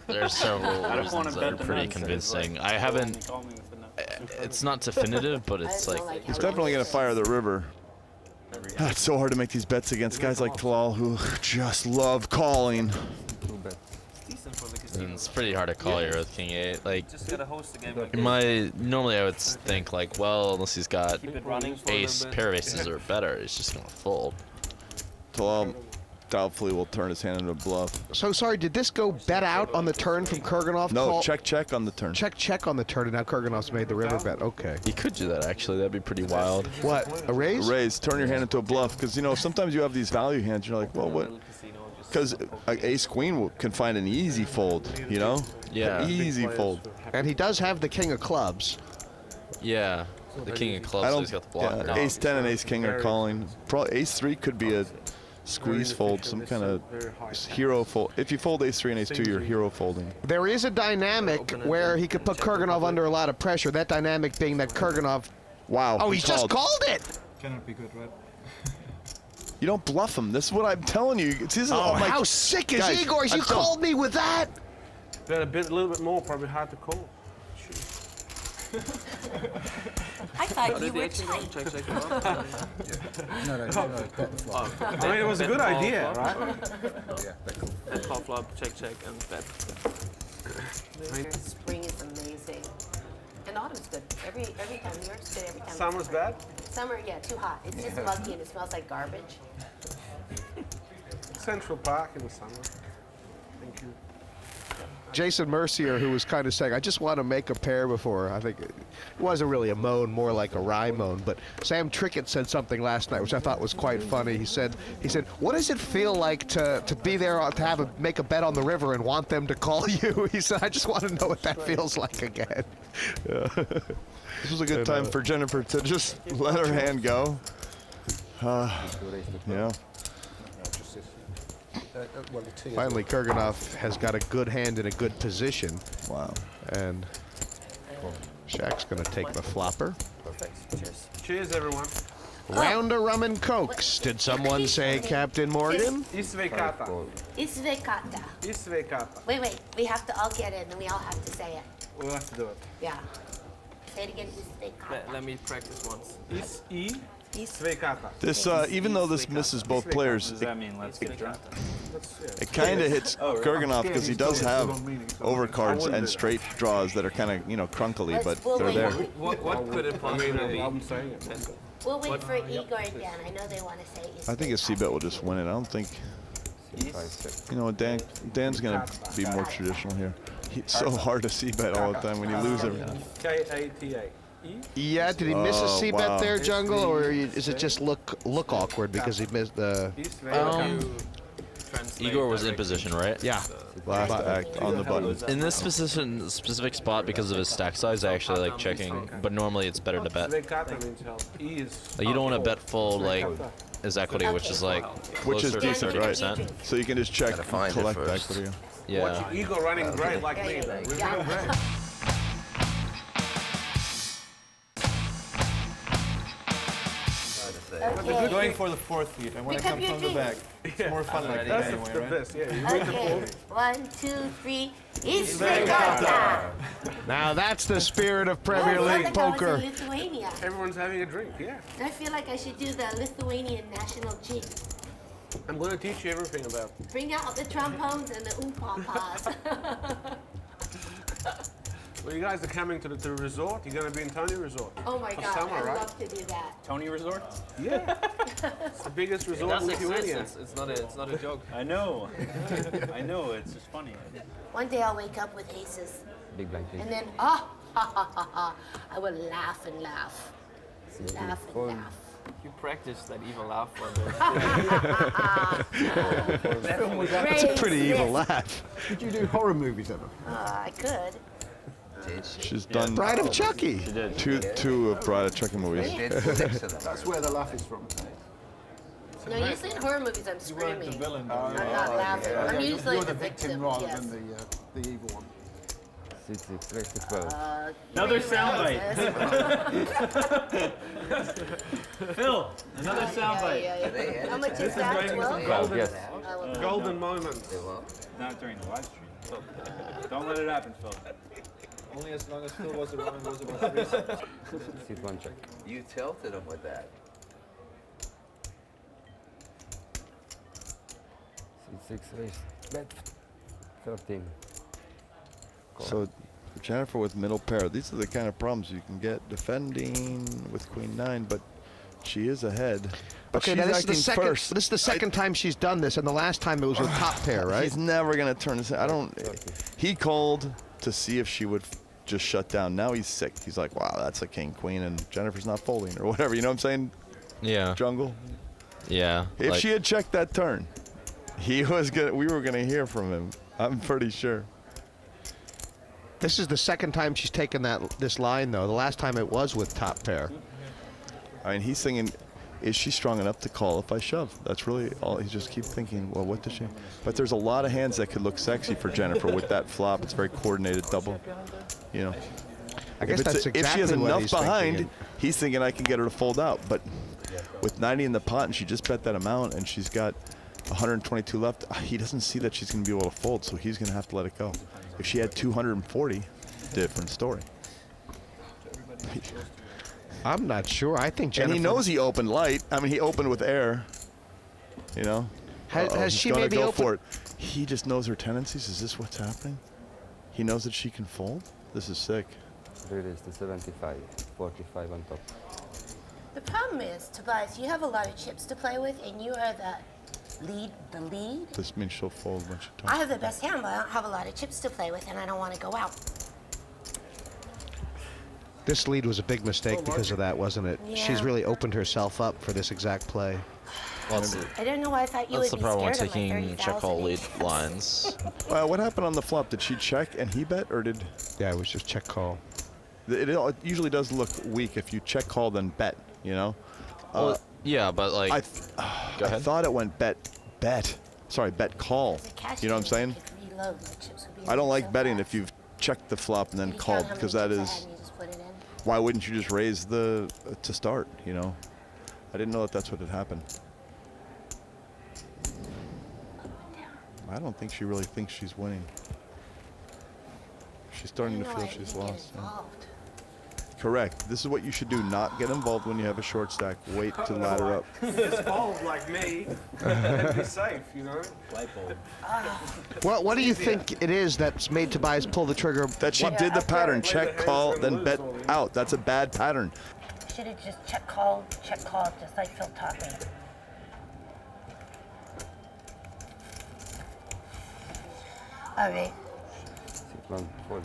there's several I don't wanna reasons that bet are the pretty nuts, it's convincing. like, I oh, haven't. you call me with the nuts. It's not definitive, but it's like. He's definitely going to fire the river. It's so hard to make these bets against guys like Talal who just love calling. And it's pretty hard to call here with King 8. Like, just gotta host the game like normally I would think like, well, unless he's got Keep it running for a ace, little bit. pair of aces or better, he's just gonna fold. Talal doubtfully will turn his hand into a bluff. So sorry, did this go bet out on the turn from Kurganov? No, check on the turn. Check on the turn, and now Kurganov's made the river bet. Okay. He could do that actually. That'd be pretty wild. What? A raise? A raise. Turn your hand into a bluff, because you know sometimes you have these value hands. You're like, well, what? Because ace queen can find an easy fold. You know? Yeah. An easy fold. And he does have the king of clubs. Yeah. The king of clubs. So he's got the blocker. Yeah, ace 10 and ace king are calling. Probably ace 3 could be a squeeze fold, some kind of hero fold. If you fold ace 3 and ace 2, you're hero folding. There is a dynamic where he could put Kurganov under a lot of pressure. That dynamic being that Kurganov. Wow. Oh, he just called it. Cannot be good, right? You don't bluff him. This is what I'm telling you. Oh, how sick is Guys, Igor? You called me with that. That a little bit more, probably hard to call. I thought you were tight. I mean, it was a good idea, right? And call flop, check, and bet. Spring is amazing. And autumn's good. Every time. New York's good every time. Summer's bad? Summer, yeah, too hot. It's just muggy and it smells like garbage. Central Park in the summer. Thank you. Jason Mercier, who was kind of saying, I just want to make a pair before. I think it wasn't really a moan, more like a rye moan. But Sam Trickett said something last night, which I thought was quite funny. He said, what does it feel like to be there, to make a bet on the river and want them to call you? He said, I just want to know what that feels like again. Yeah. This was a good time for Jennifer to just let her hand go. Yeah. Finally, Kurganov has got a good hand in a good position. Wow. And Shak's going to take the flopper. Perfect. Cheers. Cheers, everyone. Round of rum and cokes. Did someone say Captain Morgan? Isvekata. Isvekata. Isvekata. Wait. We have to all get it, and we all have to say it. We'll have to do it. Yeah. Say it again. Isvekata. Let me practice once. Isvekata. This, even though this misses both players, Does that mean let's get drunk? it kind of hits Kurganov because he does have overcards and straight draws that are kind of, crunkly, but they're there. What could it possibly be? We'll wait for Igor and Dan. I know they want to say Isvekata. I think a C-bet will just win it. I don't think, Dan's going to be more traditional here. It's so hard to C-bet all the time when you lose everything. K-A-T-A. Yeah, did he miss a C-bet there, Jungle, or is it just look awkward because he missed the... Igor was in position, right? Yeah. Last act on the button. In this specific spot, because of his stack size, I actually like checking, but normally it's better to bet. Like, you don't want to bet full, like, his equity, which is like Which is closer to decent, 30%. right? So you can just check, collect equity. Yeah. Watch Igor running great like me. We're running great. Okay. Going for the fourth heat. I want to come from the back. It's more fun like that anyway, right? That's the best, yeah. You read the Okay. pool. 1, 2, 3. Isvekata. Now that's the spirit of Premier League poker. I was in Lithuania. Everyone's having a drink, yeah. I feel like I should do the Lithuanian national jig. I'm going to teach you everything about. Bring out the trombones and the oompapas. Well, you guys are coming to the resort. You're going to be in Tony Resort. Oh my for God, summer, I'd right? love to do that. Tony Resort? Yeah. It's the biggest resort in Lithuania. It's not a joke. I know. I know. It's just funny. One day I'll wake up with aces. Big blind And then, ha ha ha, I will laugh and laugh. Laugh and laugh. You practice that evil laugh for That's a pretty evil laugh. Did you do horror movies ever? I could. She's done Bride of Chucky. Two Bride of Chucky movies. That's where the laugh is from. No, usually in horror movies I'm screaming. The villain. I'm not laughing. I'm usually You're the the victim victim. rather Yes. than the evil one. Another soundbite. Phil, another soundbite. Yeah. How much is that? 12? Yes. Golden moment. Not during the live stream. Don't let it happen, Phil. Only as long as Phil was around and was about 3 seconds. Sit one check. You tilted him with that. Six raise. Bet 13. So Jennifer with middle pair. These are the kind of problems you can get defending with Queen 9, but she is ahead. But Okay, she's now this is the acting second. first. This is the second time she's done this, and the last time it was with top pair, right? He's never gonna turn this. He called to see if she would just shut down. Now he's sick. He's like, wow, that's a king queen, and Jennifer's not folding or whatever. You know what I'm saying? Yeah. Jungle. Yeah. If like, she had checked that turn, we were gonna hear from him. I'm pretty sure. This is the second time she's taken this line, though. The last time it was with top pair. I mean, he's thinking, is she strong enough to call if I shove? That's really all. He just keeps thinking, well, what does she? But there's a lot of hands that could look sexy for Jennifer with that flop. It's very coordinated double. You know. I guess that's exactly if she has what enough he's behind, thinking. he's thinking I can get her to fold out. But with 90 in the pot and she just bet that amount and she's got 122 left, he doesn't see that she's going to be able to fold, so he's going to have to let it go. If she had 240, different story. I'm not sure. I think Jennifer... And he knows he opened light. I mean, he opened with air. You know? Has she gonna maybe go opened... for it. He just knows her tendencies. Is this what's happening? He knows that she can fold? This is sick. There is the 75, 45 on top. The problem is, Tobias, you have a lot of chips to play with, and you are the lead the lead. This means she'll fold when she talks. I have the best hand, but I don't have a lot of chips to play with, and I don't want to go out. This lead was a big mistake because of that, wasn't it? Yeah. She's really opened herself up for this exact play. Well, I don't know why I thought you would that's the be problem with scared of my taking 30,000 check call lead lines. What happened on the flop? Did she check and he bet, or did? Yeah, it was just check call. It usually does look weak if you check call then bet. You know. Well, yeah, but like. I thought it went bet. Sorry, bet call. You know what I'm saying? Reload, my chips would be I don't like betting if you've checked the flop and then called, because that is. Why wouldn't you just raise the to start? You know. I didn't know that that's what had happened. I don't think she really thinks she's winning. She's starting to feel she's lost. Yeah. Correct. This is what you should do. Not get involved when you have a short stack. Wait to ladder up. Just fold like me. And be safe, you know? Well, what do you think it is that's made Tobias pull the trigger? That she did the pattern. Check, call, then bet out. That's a bad pattern. Should have just check called, just like Phil taught me. All right.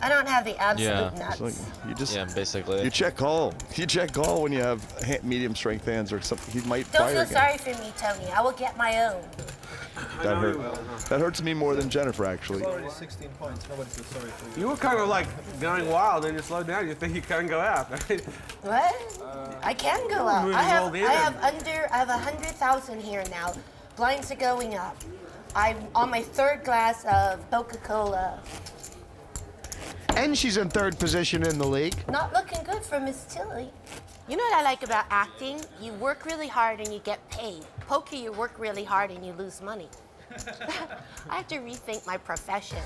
I don't have the absolute nuts. Like you just basically. You check call. You check call when you have medium strength hands or something. He might Don't fire feel again. sorry for me, Tony. I will get my own. That hurt. That hurts me more than Jennifer, actually. It's already 16 points. Nobody feels sorry for you. You were kind of like going wild, then you slowed down. You think you can go out. What? I can go out. moving I have all in. 100,000 here now. Blinds are going up. I'm on my third glass of Coca-Cola. And she's in third position in the league. Not looking good for Miss Tilly. You know what I like about acting? You work really hard and you get paid. Poker, you work really hard and you lose money. I have to rethink my profession.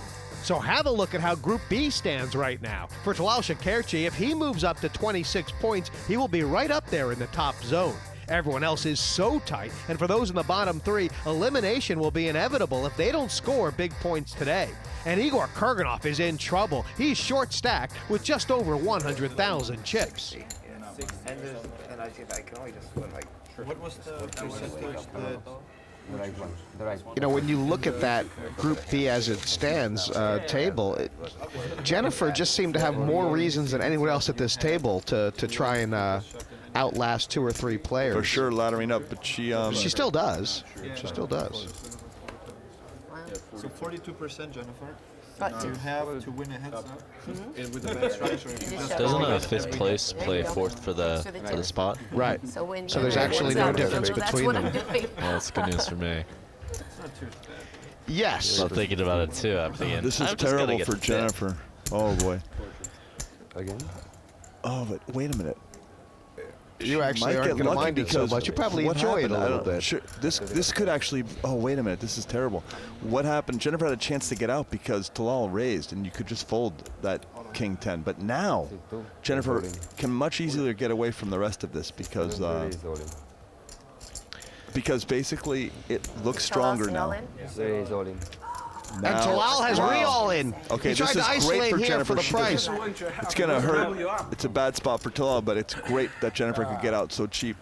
So have a look at how Group B stands right now. For Talal Shakerchi, if he moves up to 26 points, he will be right up there in the top zone. Everyone else is so tight, and for those in the bottom three, elimination will be inevitable if they don't score big points today. And Igor Kurganov is in trouble. He's short stacked with just over 100,000 chips. And I can only just win like. What was the percentage You know, when you look at that Group B as it stands table, Jennifer just seemed to have more reasons than anyone else at this table to try and outlast 2 or 3 players. For sure, laddering up, but she still does. She still does. So 42%, Jennifer. But You have to win a heads up with a bad structure. If you just Doesn't a fifth place play fourth for the spot? Right. So when So there's actually no difference between them. Well, that's good news for me. Yes. I'm thinking about it too. I'm thinking. This is I'm just gonna terrible get for fit. Jennifer. Oh boy. Again? Oh, but wait a minute. You actually might aren't get going to lucky mind it so because much. You probably what enjoy it happened? a I little don't- bit. Sure, this could actually. Oh, wait a minute. This is terrible. What happened? Jennifer had a chance to get out because Talal raised, and you could just fold that King 10. But now, Jennifer can much easier get away from the rest of this because basically it looks stronger now. And Talal has re-all in. Okay, he tried this to is great isolate for here Jennifer. for the She price. doesn't- It's going to hurt. It's a bad spot for Talal, but it's great that Jennifer could get out so cheap.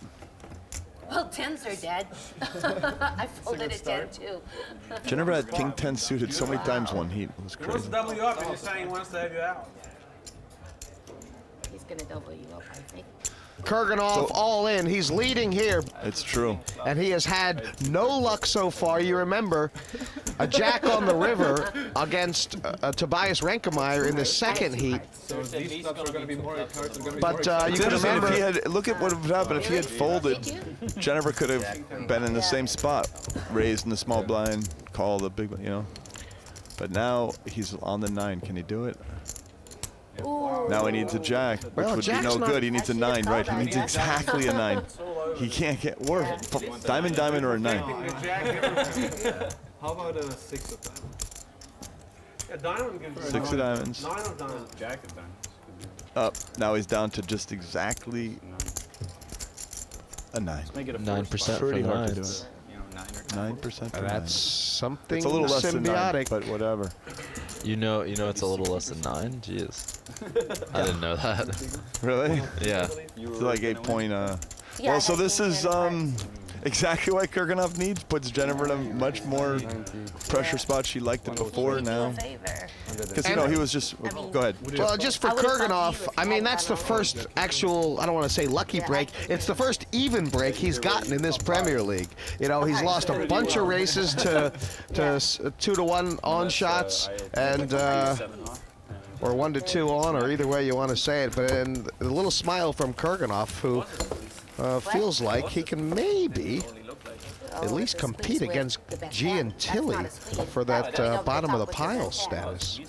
Well, 10s are dead. I folded a 10 too. Jennifer had King 10 suited so many times one heat. It was He wants crazy. to double you up, and you're saying he wants to have you out. He's going to double you up, I think. Kurganov all in. He's leading here. It's true. And he has had no luck so far. You remember a jack on the river against Tobias Reinkemeier in the second heat. So these stuff are going to be more cards. But you It's can interesting remember. if he had, look at what would have happened if he had folded. Jennifer could have been in the same spot, raised in the small blind, call the big one, you know. But now he's on the 9. Can he do it? Now he needs a jack, which Well, would be jack's no not- good. He needs a 9, right? He needs exactly a 9. He can't get worse. Diamond, diamond, or a 9. How about a 6 of diamonds? Yeah, diamond gives 6 of diamonds. 9 of diamonds. Jack of diamonds. Up. Now he's down to just exactly a 9. Make it a 9% Pretty for the hard to do nines. it. You know, 9 or 9% for That's 9. something It's a little less than 9, symbiotic. but whatever. You know, it's a little less than 9. Jeez, I didn't know that. Really? Yeah. It's like 8 point. Yeah, Well, so that's this is Exactly what Kurganov needs. Puts Jennifer in a much more pressure spot. She liked it before now. Because, you know, he was just... Go ahead. Well, just for Kurganov, I mean, that's the first actual, I don't want to say lucky break, it's the first even break he's gotten in this Premier League. You know, he's lost a bunch of races to 2-to-1 on shots and... or 1-2 on, or either way you want to say it. But and a little smile from Kurganov, who feels like he can maybe at least compete against G and Tilly for that bottom of the pile status.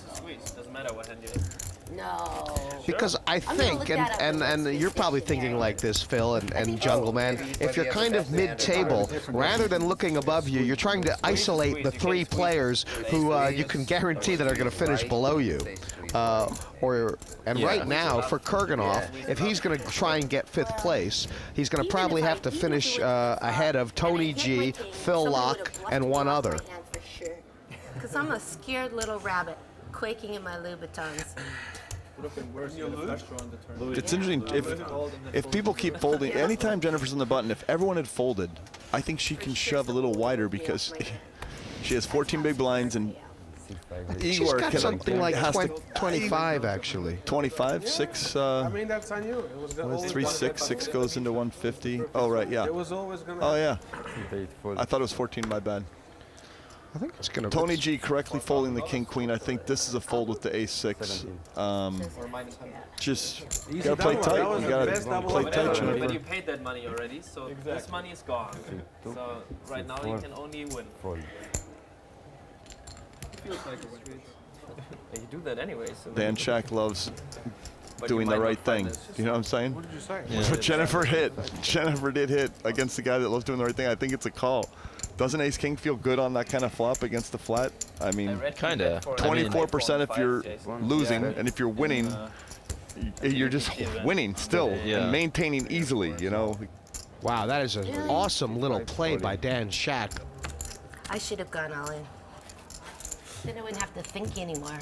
No. Because I think, and you're probably thinking like this, Phil and Jungleman, if you're kind of mid-table, rather than looking above you, you're trying to isolate the 3 players who you can guarantee that are going to finish below you. Right now, for Kurganov, if he's going to try and get 5th place, he's going to probably have to finish ahead of Tony G, Phil Laak, and one other. Because I'm a scared little rabbit, quaking in my Louboutins. It's interesting, if people keep folding, anytime Jennifer's on the button, if everyone had folded, I think she can shove a little wider because she has 14 big blinds and She's got something like 25, actually. 25, 6. I mean, that's on you. It was 3, 6, 6 goes into 150. Oh, right, yeah. It was always gonna. Oh, yeah. I thought it was 14. My bad. I think it's gonna. Tony G correctly folding the king queen. I think this is a fold with the ace-6. Just you gotta play tight. You gotta play tight, Jennifer. But you paid that money already, so this money is gone. So right now you can only win. Feels like a win. You do that anyway. So Dan Shak loves doing the right thing. Do you know what I'm saying? What did you say? Yeah. But Jennifer hit. Jennifer did hit against the guy that loves doing the right thing. I think it's a call. Doesn't Ace King feel good on that kind of flop against the flat? I mean, kind of. 24% if you're losing, and if you're winning, you're just winning still and maintaining easily. You know. Wow, that is an awesome little play by Dan Shak. I should have gone all in. Then I wouldn't have to think anymore.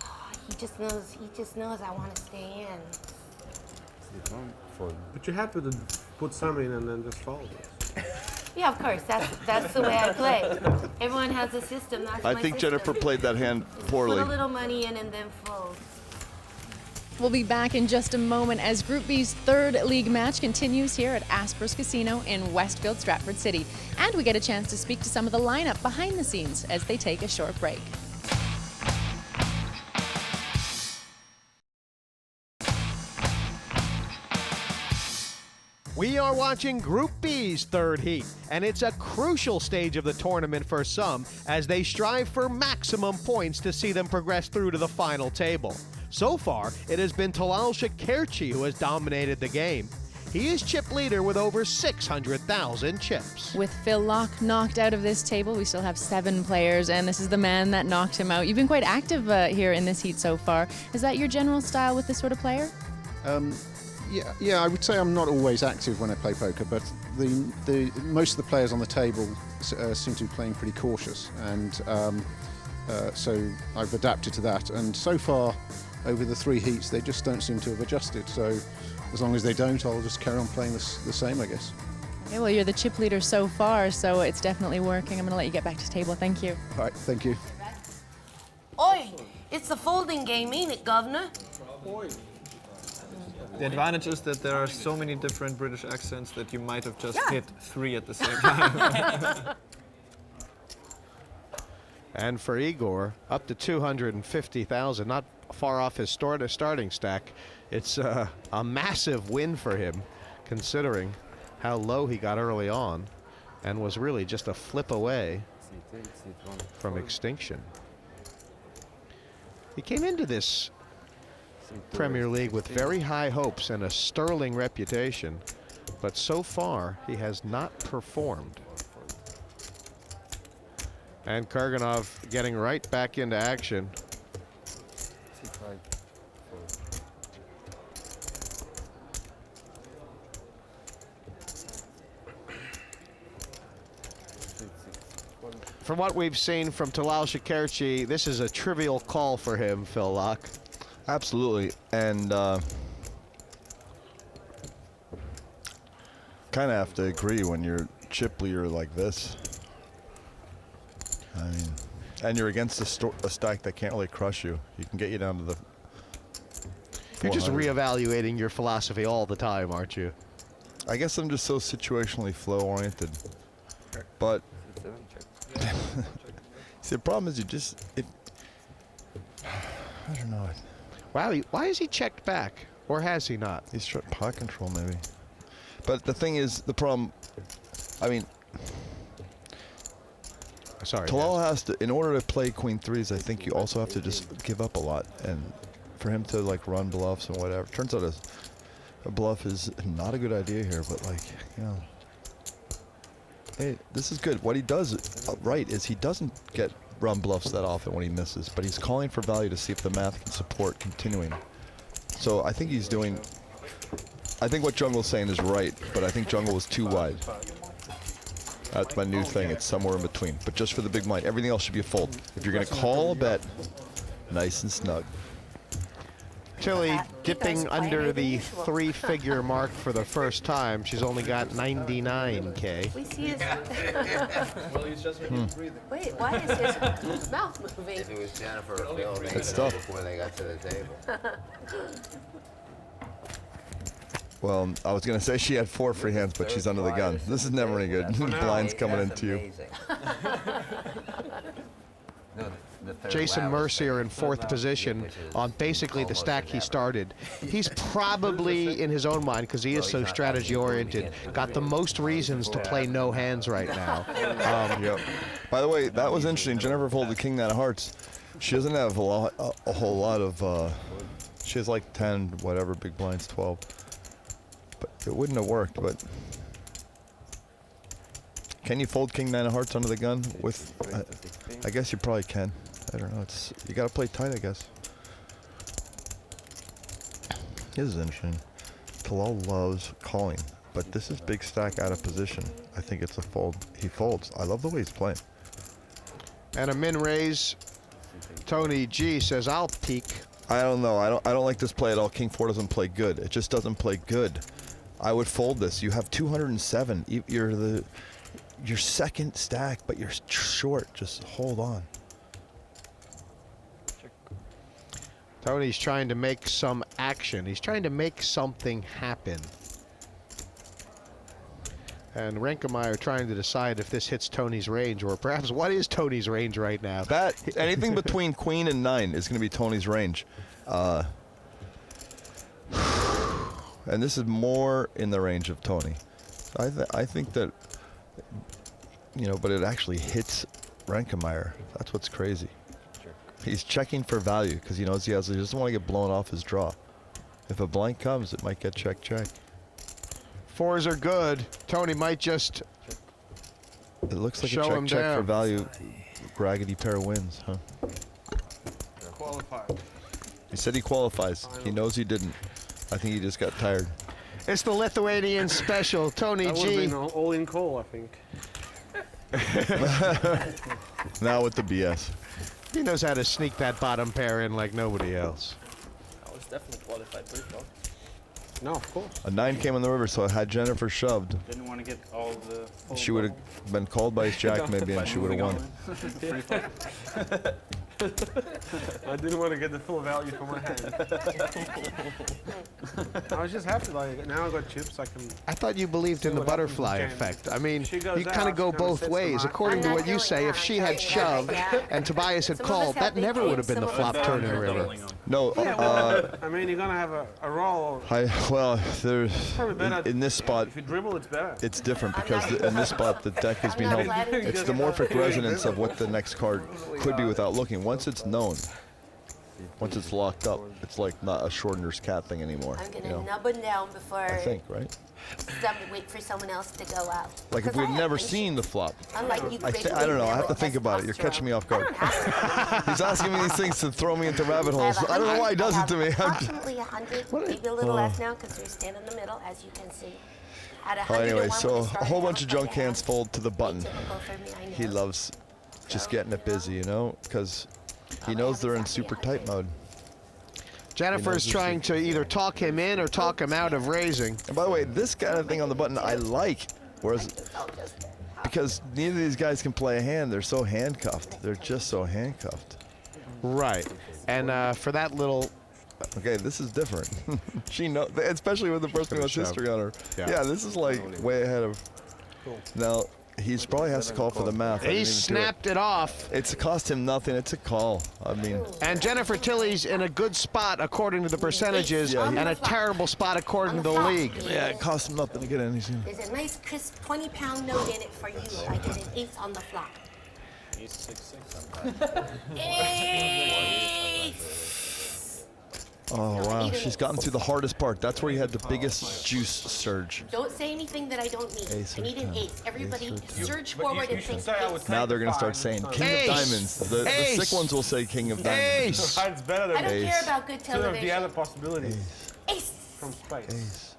Oh, he just knows I want to stay in. But you have to put some in and then just fold it. Yeah, of course. That's the way I play. Everyone has a system. That's I my think system. Jennifer played that hand poorly. Put a little money in and then fold. We'll be back in just a moment as Group B's 3rd league match continues here at Asper's Casino in Westfield, Stratford City. And we get a chance to speak to some of the lineup behind the scenes as they take a short break. We are watching Group B's 3rd heat, and it's a crucial stage of the tournament for some as they strive for maximum points to see them progress through to the final table. So far, it has been Talal Shakerchi who has dominated the game. He is chip leader with over 600,000 chips. With Phil Laak knocked out of this table, we still have 7 players, and this is the man that knocked him out. You've been quite active here in this heat so far. Is that your general style with this sort of player? Yeah, I would say I'm not always active when I play poker, but most of the players on the table seem to be playing pretty cautious, and so I've adapted to that. And so far, over the 3 heats, they just don't seem to have adjusted. So as long as they don't, I'll just carry on playing the same, I guess. Okay, well, you're the chip leader so far, so it's definitely working. I'm going to let you get back to table. Thank you. All right, thank you. Oi, it's the folding game, ain't it, Governor? The advantage is that there are so many different British accents that you might have just hit 3 at the same time. And for Igor, up to 250,000, not far off his starting stack. It's a massive win for him, considering how low he got early on and was really just a flip away from extinction. He came into this Premier League with very high hopes and a sterling reputation, but so far he has not performed. And Kurganov getting right back into action. From what we've seen from Talal Shakerchi, this is a trivial call for him, Phil Laak. Absolutely, and kind kind of have to agree when you're chip leader like this. I mean, and you're against a stack that can't really crush you. You can get you down to the. You're just 400. reevaluating your philosophy all the time, aren't you? I guess I'm just so situationally flow oriented. But see, the problem is I don't know. Wow, why is he checked back? Or has he not? He's trying pot control, maybe. But the thing is, the problem, I mean, sorry. Talal has to, in order to play queen threes, I think you also have to just give up a lot. And for him to like run bluffs and whatever, turns out a bluff is not a good idea here, but like, you know. Hey, this is good. What he does right is he doesn't get run bluffs that often when he misses, but he's calling for value to see if the math can support continuing. So I think he's doing, I think what Jungle's saying is right, but I think Jungle was too wide. That's my new thing. It's somewhere in between. But just for the big blind, everything else should be a fold. If you're going to call a bet, nice and snug. Tilly dipping under the 3-figure mark for the first time. She's only got 99K. We see his. Well, he's just breathing. Wait, why is his mouth moving? If it was Jennifer or Phil, they It's would know tough. before they got to the table. Well, I was going to say she had 4 free hands, but she's under the gun. This is never any good. Blind's coming into you. Jason Mercier in 4th position on basically the stack he started. He's probably, in his own mind, because he is so strategy-oriented, got the most reasons to play no hands right now. Yep. By the way, that was interesting. Jennifer folded King Nine of Hearts. She doesn't have a whole lot of. She has like 10, whatever, big blinds, 12. But it wouldn't have worked. But can you fold King Nine of Hearts under the gun with? I guess you probably can. I don't know. It's you got to play tight, I guess. This is interesting. Talal loves calling, but this is big stack out of position. I think it's a fold. He folds. I love the way he's playing. And a min raise. Tony G says, I'll peek. I don't know. I don't like this play at all. King 4 doesn't play good. It just doesn't play good. I would fold this. You have 207. You're your second stack, but you're short. Just hold on. Tony's trying to make some action. He's trying to make something happen. And Reinkemeier trying to decide if this hits Tony's range, or perhaps what is Tony's range right now. That anything between queen and 9 is going to be Tony's range. And this is more in the range of Tony. I think that, you know, but it actually hits Reinkemeier. That's what's crazy. He's checking for value because he knows he doesn't want to get blown off his draw. If a blank comes, it might get check. 4s are good. Tony might just It looks like show a him check down. for value. Raggedy pair wins, huh? Qualified. He said he qualifies. He knows he didn't. I think he just got tired. It's the Lithuanian special. Tony That would have G. been an all-in call, I think. Now with the BS. He knows how to sneak that bottom pair in like nobody else. I was definitely qualified pre-flop. No, of course. A 9 came on the river, so had Jennifer shoved, Didn't want to get all the. she would have been called by his jack maybe, and she would have won. I didn't want to get the full value for my hand. I was just happy, like, now I got chips, I can... I thought you believed in the what happens butterfly with Ken. effect. I mean, She you goes kind of out, go she both sets the ways. mark. According to I'm what not you doing say, that. if she I'm had telling you that shoved right now. and Tobias had Some of us called, have that big never would have hands, been the some of flop us turn don't. in river. No, Yeah, well, I mean, you're going to have a roll. well, there's Probably better in this spot, If you dribble, it's better. it's different because in this spot the deck is being held. It's the morphic resonance of what the next card could be without looking. Once it's known, once it's locked up, it's like not a Schrodinger's cat thing anymore. I'm You gonna know? nub them down before I think, right? wait for someone else to go out. Like if 'Cause I we'd have never patience. seen the flop. Unlike you, I don't know. I have to think about it. You're catching me off guard. He's asking me these things to throw me into rabbit holes. I don't know why he does it to me. Approximately 100, maybe a little less now because we stand in the middle, as you can see. At 100 to Anyway, 1 so when a it started whole out, bunch of junk hands fold to the button. typical for me, I know. He loves just getting it busy, you know, because he knows they're in super tight mode. Jennifer's trying to either talk him in or talk him out of raising. And by the way, this kind of thing on the button I like, whereas because neither of these guys can play a hand, they're so handcuffed. They're just so handcuffed. Right, and for that little. Okay, this is different. She knows, especially with the person who has history on her. Yeah, this is like way ahead of. Now he probably has to call for the math. He snapped it off. It's cost him nothing. It's a call. I mean. And Jennifer Tilly's in a good spot according to the percentages, and a terrible spot according to the league. Yeah, it cost him nothing to get in. There's a nice crisp 20-pound note in it for you. I get an ace on the flop. Ace 6-6. Ace. Oh, wow. She's gotten through the hardest part. That's where you had the biggest juice surge. Don't say anything that I don't need. Ace I need an ace. Everybody surge But forward you and should say say I ace. would Now they're going to start saying King of Diamonds. The sick ones will say King of Diamonds. Ace. It's better than I don't Ace. care about good Two of television. the other possibilities. Ace. From space. Ace.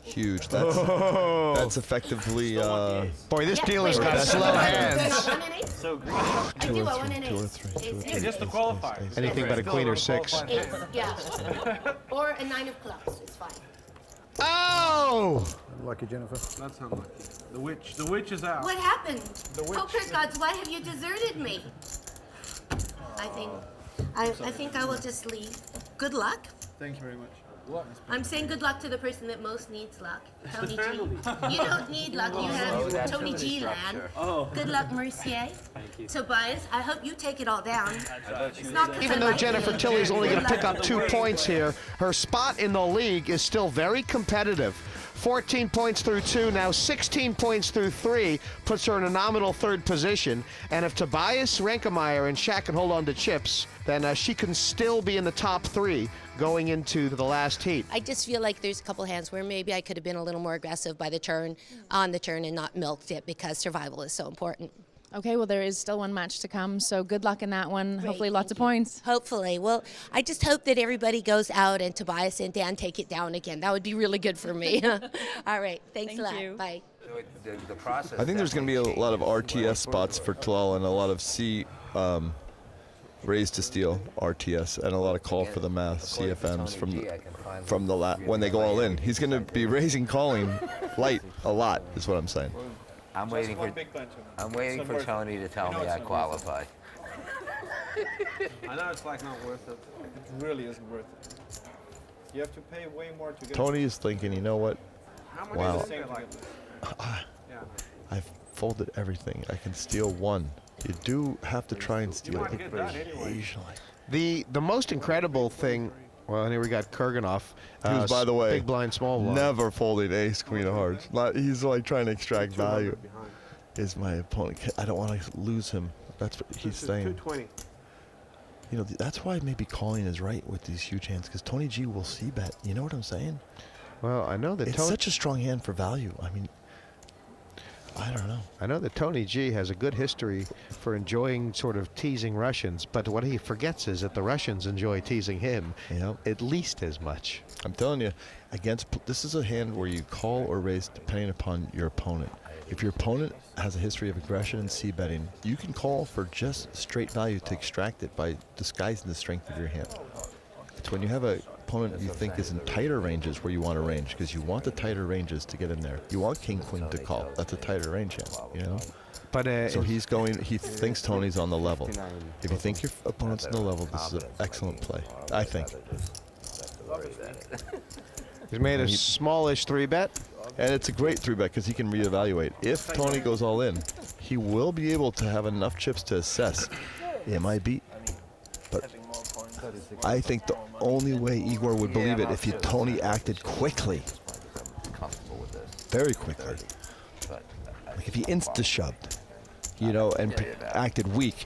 Huge. That's effectively. Boy, this dealer's got that's- slow hands. So great. I do. I want an Two or ace. three. Ace. Just to qualify. Anything but a queen or six. Ace. Yeah. Or a 9 of clubs. It's fine. Oh! Lucky Jennifer. That's unlucky. The witch is out. What happened? The witch. Poker gods, why have you deserted me? I think I will just leave. Good luck. Thank you very much. I'm saying good luck to the person that most needs luck. Tony G. You don't need luck. You have Tony G land. Good luck, Mercier. Tobias, I hope you take it all down. It's not 'cause Even I though like Jennifer you. Tilly's only going to Good pick luck. up 2 points here, her spot in the league is still very competitive. 14 points through 2, now 16 points through 3, puts her in a nominal 3rd position. And if Tobias, Reinkemeier, and Shak can hold on to chips, then she can still be in the top 3 going into the last heat. I just feel like there's a couple hands where maybe I could have been a little more aggressive by the turn, on the turn, and not milked it because survival is so important. Okay, well, there is still one match to come, so good luck in that one. Hopefully lots of points. Hopefully. Well, I just hope that everybody goes out and Tobias and Dan take it down again. That would be really good for me. All right. Thanks a lot. Bye. The process. I think there's going to be a lot of RTS spots for Talal and a lot of C raise to steal RTS and a lot of call for the math CFMs from the when they go all in. He's going to be raising calling light a lot is what I'm saying. I'm waiting for Tony to tell me I qualify. I know it's like not worth it. It really isn't worth it. You have to pay way more to get. Tony is thinking, you know what? Wow. I've folded everything. I can steal one. You do have to try and steal it occasionally. The most incredible thing, well, here we got Kurganov. Who's, by the way, big blind, small blind. never folding ace, queen of hearts. He's like trying to extract value. Is my opponent? I don't want to lose him. That's what he's saying. 220. You know, that's why maybe calling is right with these huge hands, because Tony G will c-bet. You know what I'm saying? Well, I know that it's such a strong hand for value. I mean, I don't know. I know that Tony G has a good history for enjoying sort of teasing Russians, but what he forgets is that the Russians enjoy teasing him at least as much. I'm telling you, this is a hand where you call or raise depending upon your opponent. If your opponent has a history of aggression and c-betting, you can call for just straight value to extract it by disguising the strength of your hand. It's when you have an opponent you think is in tighter ranges where you want to range, because you want the tighter ranges to get in there. You want king queen to call. That's a tighter range hand, you know. But so he thinks Tony's on the level. If you think your opponent's on the level, this is an excellent play, I think. He's made a smallish 3-bet. And it's a great 3-bet because he can reevaluate. If Tony goes all in, he will be able to have enough chips to assess, am I beat? But I think the only way Igor would believe it if Tony acted quickly, very quickly. Like if he insta-shoved, you know, and acted weak.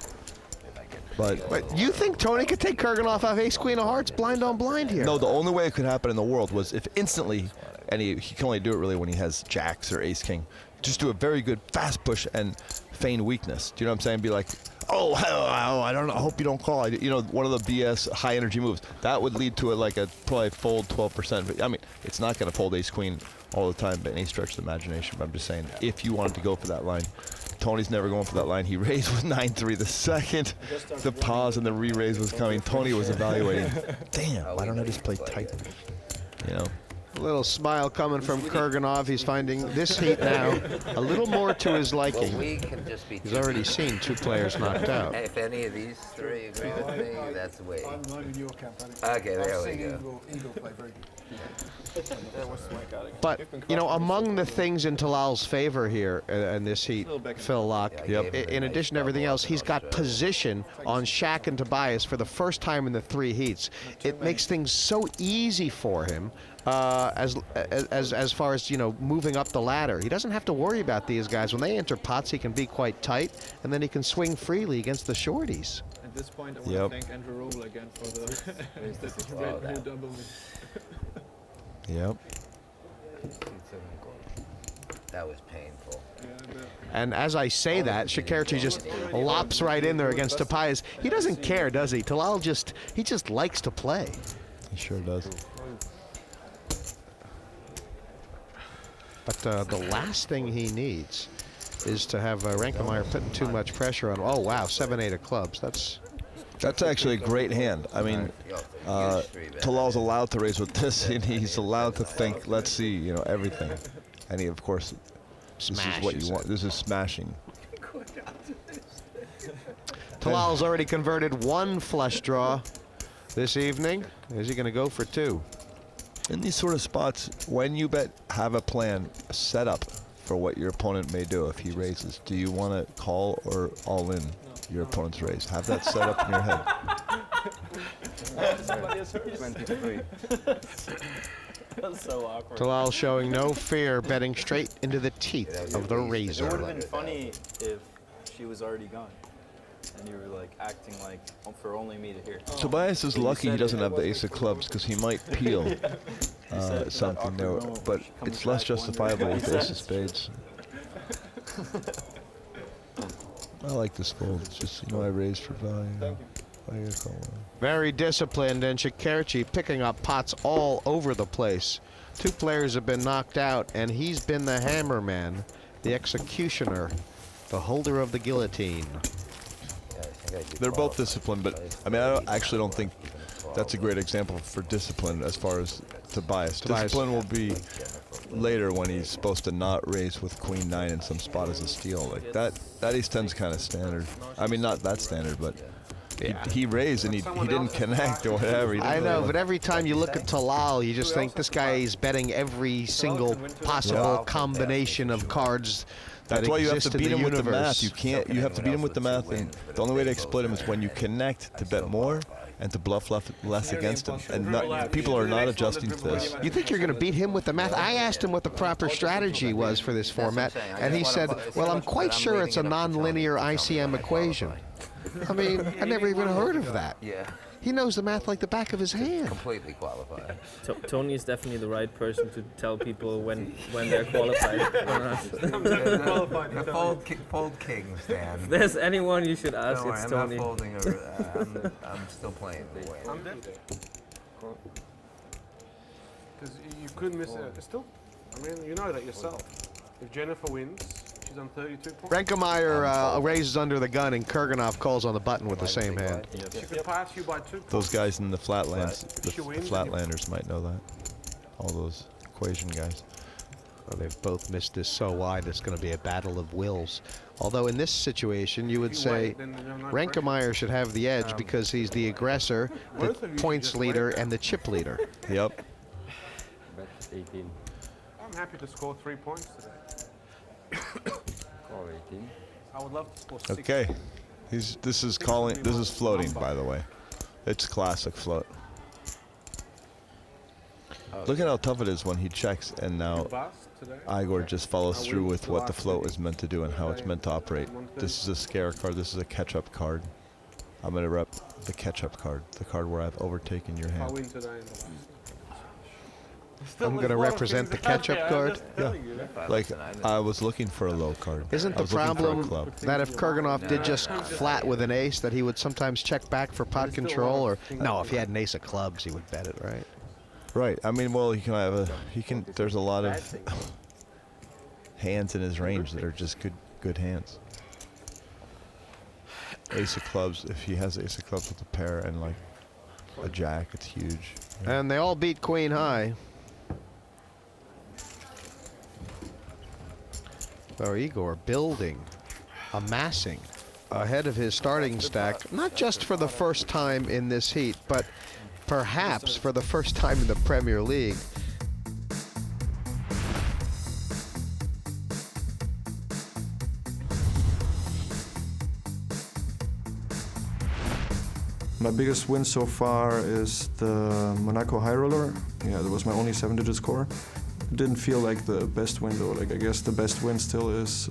But you think Tony could take Kurganov off ace queen of hearts blind on blind here? No, the only way it could happen in the world was if instantly, and he can only do it really when he has jacks or ace king, just do a very good fast push and feign weakness. Do you know what I'm saying? Be like, oh, hell, I don't know, I hope you don't call. You know, one of the BS high energy moves. That would lead to a probably fold 12%. But, I mean, it's not going to fold ace queen all the time by any stretch of the imagination. But I'm just saying, if you wanted to go for that line, Tony's never going for that line. He raised with 9-3. The second the pause and the re-raise was coming, Tony was evaluating. Damn, why don't I just play tight? You know. A little smile coming from Kurganov. He's finding this heat now a little more to his liking. Well, we can just be He's already seen 2 players knocked out. If any of these 3 agree with me, that's the way. I'm in your camp. Okay, there we go. Igor play very good. But, you know, among the things in Talal's favor here in this heat, Phil Laak, in addition to everything else, he's got position on Shak and Tobias for the first time in the 3 heats. It makes things so easy for him as far as, you know, moving up the ladder. He doesn't have to worry about these guys. When they enter pots, he can be quite tight, and then he can swing freely against the shorties. At this point, I want to thank Andrew Roble again for the new double. Yep. That was painful. And as I say that, Shakerchi just lops right in there against Tobias. He doesn't care, does he? Talal just likes to play. He sure does. But the last thing he needs is to have Reinkemeier putting too much pressure on. Oh wow, 7-8 of clubs. That's actually a great hand. I mean, Talal's allowed to raise with this, and he's allowed to think, let's see, you know, everything. And he, of course, this is what you want. This is smashing. Talal's already converted 1 flush draw this evening. Is he going to go for 2? In these sort of spots, when you bet, have a plan, a setup for what your opponent may do if he raises. Do you want to call or all in your opponent's raise? Have that set up in your head. 23. That's so awkward. Talal showing no fear, betting straight into the teeth of the razor. It would have been funny if she was already gone. And you were like acting like for only me to hear. Tobias is lucky he doesn't have the ace of clubs because he might peel something there, but it's less justifiable with the ace of spades. I like this fold. It's just, you know, I raised for value. Very disciplined, and Shakerchi picking up pots all over the place. 2 players have been knocked out, and he's been the hammer man, the executioner, the holder of the guillotine. They're both disciplined, but I mean, I actually don't think that's a great example for discipline as far as Tobias. Discipline will be later when he's supposed to not raise with Queen 9 in some spot as a steal. Like that ace 10's kind of standard. I mean, not that standard, but he raised and he didn't connect or whatever. I know, but every time you look at Talal, you just think this guy is betting every single possible combination of cards. That's why you have to beat him with the math. You can't. You have to beat him with the math, and the only way to exploit him is when you connect to bet more and to bluff less against him. And people are not adjusting to this. You think you're going to beat him with the math? I asked him what the proper strategy was for this format, and he said, "Well, I'm quite sure it's a nonlinear ICM equation." I mean, I never even heard of that. Yeah. He knows the math like the back of his hand. Completely qualified. Tony is definitely the right person to tell people when they're qualified or not. The fold king stand. If there's anyone you should ask, Don't worry, it's I'm Tony. not folding. I'm still playing the way. Because you could miss it. Still, I mean, you know that yourself. If Jennifer wins, she's on 32 points. Reinkemeier raises under the gun, and Kurganov calls on the button with the same hand. She could pass you by 2 points. Those guys in the flatlands, the flatlanders might know that. All those equation guys. Well, they've both missed this so wide, it's going to be a battle of wills. Although in this situation, you would say Reinkemeier should have the edge because he's the aggressor, the points leader, and the chip leader. Yep. Bet 18. I'm happy to score 3 points today. Call 18. I would love to score 6. Okay. This is floating, by the way. It's classic float. Look at how tough it is when he checks, and now Igor just follows through with what the float is meant to do and how it's meant to operate. This is a scare card. This is a catch-up card. I'm going to rep the catch-up card, the card where I've overtaken your hand. I'm going to represent the catch-up card? Yeah. Like, I was looking for a low card. Isn't the problem that if Kurganov did just flat with an ace, that he would sometimes check back for pot control? Or no, if he had an ace of clubs, he would bet it, right? Right. I mean, well, he can have there's a lot of hands in his range that are just good good hands. Ace of clubs, if he has ace of clubs with a pair and like a jack, it's huge. And they all beat queen high. So Igor building, amassing ahead of his starting stack, not just for the first time in this heat, but perhaps for the first time in the Premier League. My biggest win so far is the Monaco High Roller. Yeah, that was my only 7-digit score. It didn't feel like the best win though. Like I guess the best win still is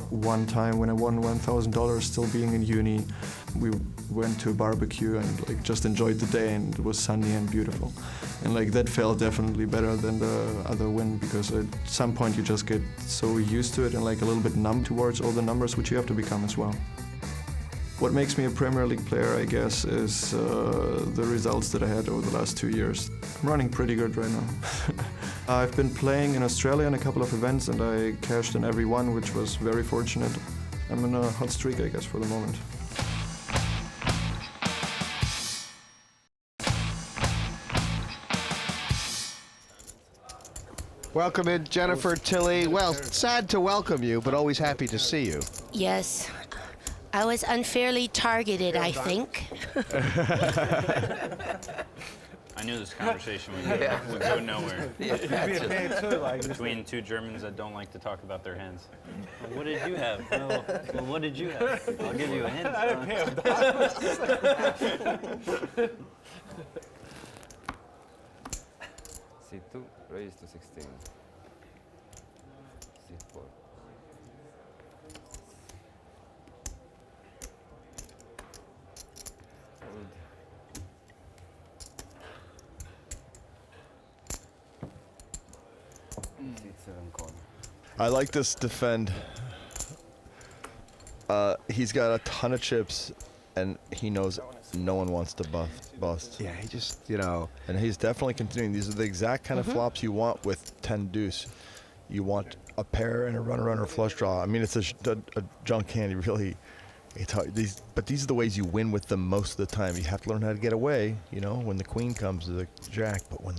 one time when I won $1,000 still being in uni. We went to a barbecue and like just enjoyed the day, and it was sunny and beautiful. And like that felt definitely better than the other win, because at some point you just get so used to it and like a little bit numb towards all the numbers, which you have to become as well. What makes me a Premier League player, I guess, is the results that I had over the last 2 years. I'm running pretty good right now. I've been playing in Australia in a couple of events and I cashed in every one, which was very fortunate. I'm in a hot streak, I guess, for the moment. Welcome in, Jennifer Tilley. Well, sad to welcome you, but always happy to see you. Yes. I was unfairly targeted, I think. I knew this conversation would go nowhere. Between two Germans that don't like to talk about their hands. Well, what did you have? Well, what did you have? I'll give you a hint. C2, raise to 16. C4. I like this defend. He's got a ton of chips, and he knows no one wants to bust. Yeah, he just, you know. And he's definitely continuing. These are the exact kind of flops you want with 10 deuce. You want a pair and a runner flush draw. I mean, it's a junk hand. You really, it's hard. But these are the ways you win with them most of the time. You have to learn how to get away. You know, when the queen comes to the jack, but when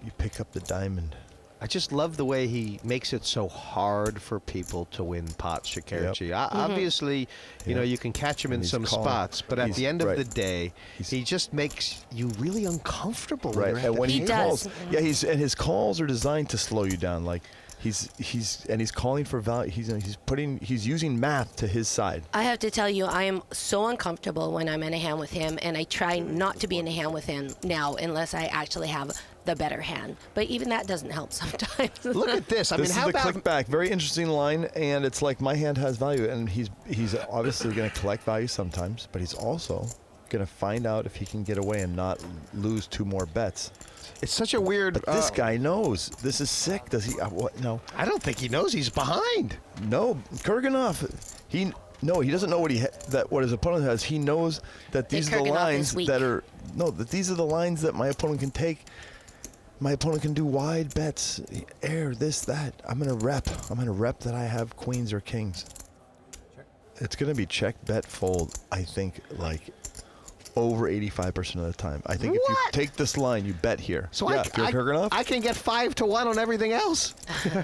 you pick up the diamond. I just love the way he makes it so hard for people to win pots, Shakerchi. Yep. Obviously, you know, you can catch him in some spots, but at the end of the day, he just makes you really uncomfortable. Right, and when he calls, does. and his calls are designed to slow you down. Like he's calling for value. He's using math to his side. I have to tell you, I am so uncomfortable when I'm in a hand with him, and I try not to be in a hand with him now unless I actually have the better hand. But even that doesn't help sometimes. Look at this. I mean, how is the about click back? Very interesting line, and it's like my hand has value, and he's obviously going to collect value sometimes, but he's also going to find out if he can get away and not lose 2 more bets. It's such a weird. But this guy knows. This is sick. Does he? What? No. I don't think he knows he's behind. No, Kurganov. No, he doesn't know what his opponent has. He knows that these are the lines that these are the lines that my opponent can take. My opponent can do wide bets, air, this, that. I'm gonna rep that I have queens or kings. It's gonna be check, bet, fold. I think like over 85% of the time. I think if you take this line, you bet here. So yeah, if you're Kurganov, I can get 5 to 1 on everything else.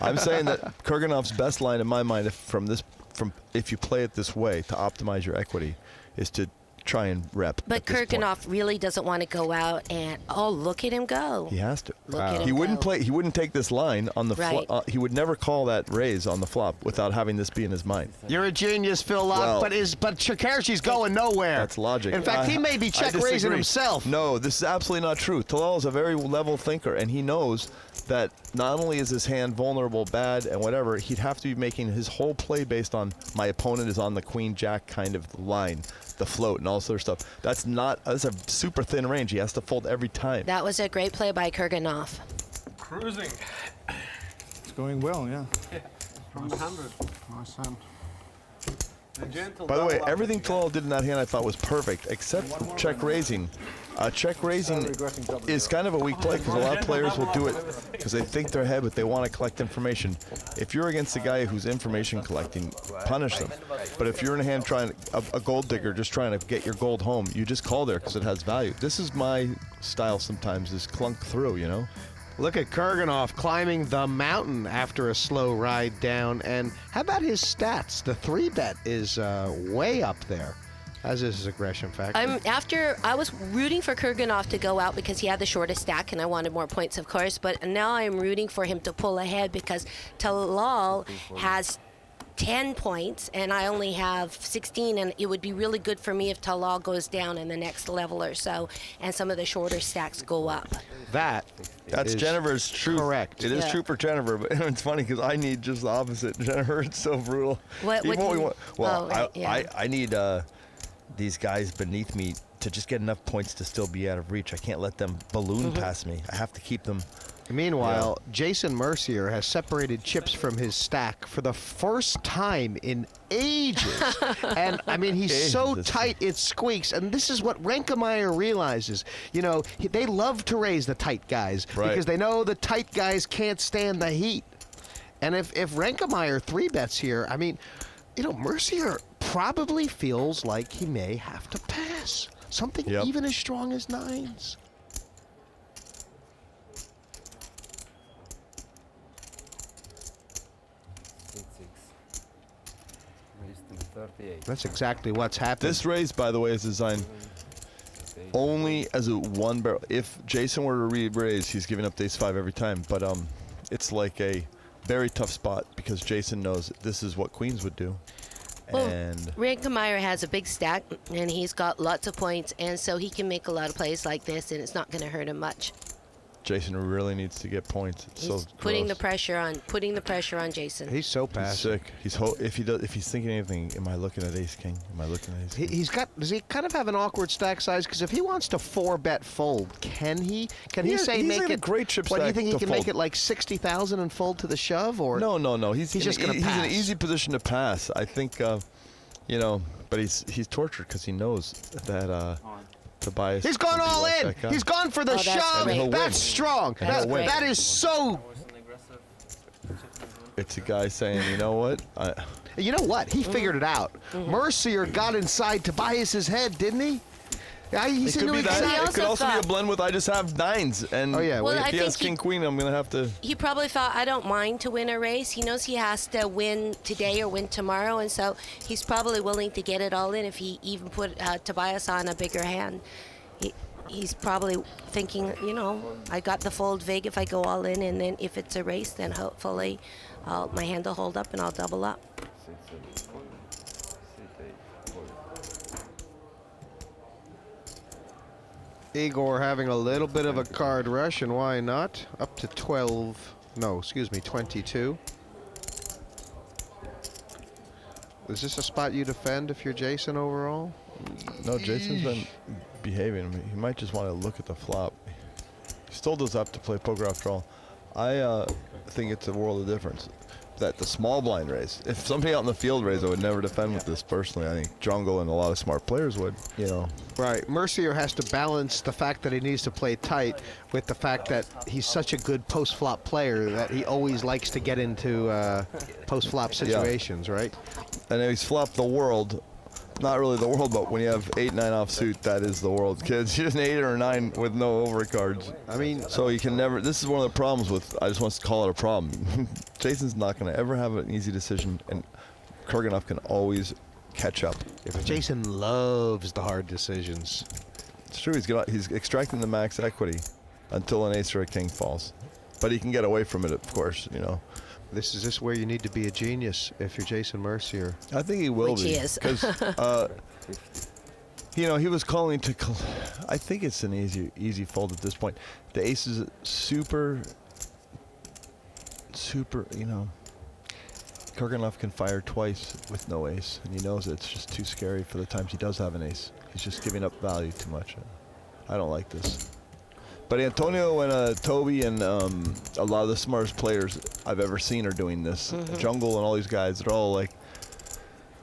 I'm saying that Kurganov's best line in my mind, if you play it this way to optimize your equity, is to try and rep. But Kurganov really doesn't want to go out and, oh, look at him go. He has to. Look at him He wouldn't go. play. He wouldn't take this line on the Right. flop. He would never call that raise on the flop without having this be in his mind. You're a genius, Phil Laak, but Shakerchi's going nowhere. That's logic. In fact, he may be check raising disagree. himself. No, this is absolutely not true. Talal is a very level thinker, and he knows that not only is his hand vulnerable, bad, and whatever, he'd have to be making his whole play based on my opponent is on the queen jack kind of line, the float, and all sort of stuff. That's a super thin range. He has to fold every time. That was a great play by Kurganov. Cruising. It's going well, yeah. From 100. Nice hand. By the way, everything Talal did in that hand I thought was perfect, except check raising. Check raising is kind of a weak play because a lot of players will do it because they think they're ahead, but they want to collect information. If you're against a guy who's information collecting, punish them. But if you're in a hand trying a gold digger, just trying to get your gold home, you just call there because it has value. This is my style sometimes, is clunk through, you know? Look at Kurganov climbing the mountain after a slow ride down. And how about his stats? The 3-bet is way up there, as is his aggression factor. I was rooting for Kurganov to go out because he had the shortest stack, and I wanted more points, of course. But now I'm rooting for him to pull ahead because Talal has 10 points, and I only have 16, and it would be really good for me if Talal goes down in the next level or so, and some of the shorter stacks go up. That's Jennifer's truth. Correct. It is true for Jennifer, but it's funny because I need just the opposite. Jennifer, it's so brutal. What do you want? Well, I need these guys beneath me to just get enough points to still be out of reach. I can't let them balloon past me. I have to keep them. Meanwhile, Jason Mercier has separated chips from his stack for the first time in ages. And, I mean, he's so tight it squeaks. And this is what Reinkemeier realizes. You know, they love to raise the tight guys because they know the tight guys can't stand the heat. And if Reinkemeier 3-bets here, I mean, you know, Mercier probably feels like he may have to pass. Something even as strong as 9s. That's exactly what's happened. This raise, by the way, is designed only as a one barrel. If Jason were to re-raise, he's giving up ace 5 every time. But it's like a very tough spot because Jason knows this is what queens would do. Well, and Reinkemeier has a big stack, and he's got lots of points, and so he can make a lot of plays like this, and it's not going to hurt him much. Jason really needs to get points. It's He's so putting gross. the pressure on Jason. He's so passive. He's sick. If he's thinking anything, am I looking at ace king? Am I looking at ace king? Does he kind of have an awkward stack size? Because if he wants to 4-bet fold, can he? Can he say he's make got a it? great chip What do you stack think he to can fold. make it like 60,000 and fold to the shove? Or No. He's just going to He's pass. in an easy position to pass. I think, you know, but he's tortured because he knows that Tobias. He's gone all in. He's gone for the shove. That's strong. That is so. It's a guy saying, you know what? You know what? He figured it out. Mercier got inside Tobias's head, didn't he? Yeah, It could be that. It could also be a blend with I just have 9s. And if he has king queen, I'm going to have to. He probably thought, I don't mind to win a race. He knows he has to win today or win tomorrow, and so he's probably willing to get it all in if he even put Tobias on a bigger hand. He's probably thinking, you know, I got the fold vig if I go all in, and then if it's a race, then hopefully my hand will hold up and I'll double up. Igor having a little bit of a card rush, and why not? Up to 22. Is this a spot you defend if you're Jason overall? No, Jason's been behaving. He might just want to look at the flop. He still does have to play poker after all. I think it's a world of difference. That the small blind raise. If somebody out in the field raise, I would never defend with this personally. I think Jungle and a lot of smart players would, you know. Right. Mercier has to balance the fact that he needs to play tight with the fact that he's such a good post-flop player that he always likes to get into post-flop situations, right? And if he's flopped the world, not really the world, but when you have 8-9 offsuit, that is the world, kids. You're an 8 or a 9 with no overcards. I mean, so you can never. This is one of the problems with. I just want to call it a problem. Jason's not going to ever have an easy decision, and Kurganov can always catch up. Jason loves the hard decisions. It's true. He's extracting the max equity until an ace or a king falls, but he can get away from it, of course. You know. This is where you need to be a genius if you're Jason Mercier. I think he will Which be. he is. Because, you know, he was calling to. I think it's an easy fold at this point. The ace is super. You know, Kurganov can fire twice with no ace, and he knows it's just too scary for the times he does have an ace. He's just giving up value too much. I don't like this. But Antonio and Toby and a lot of the smartest players I've ever seen are doing this. Jungle and all these guys, they're all like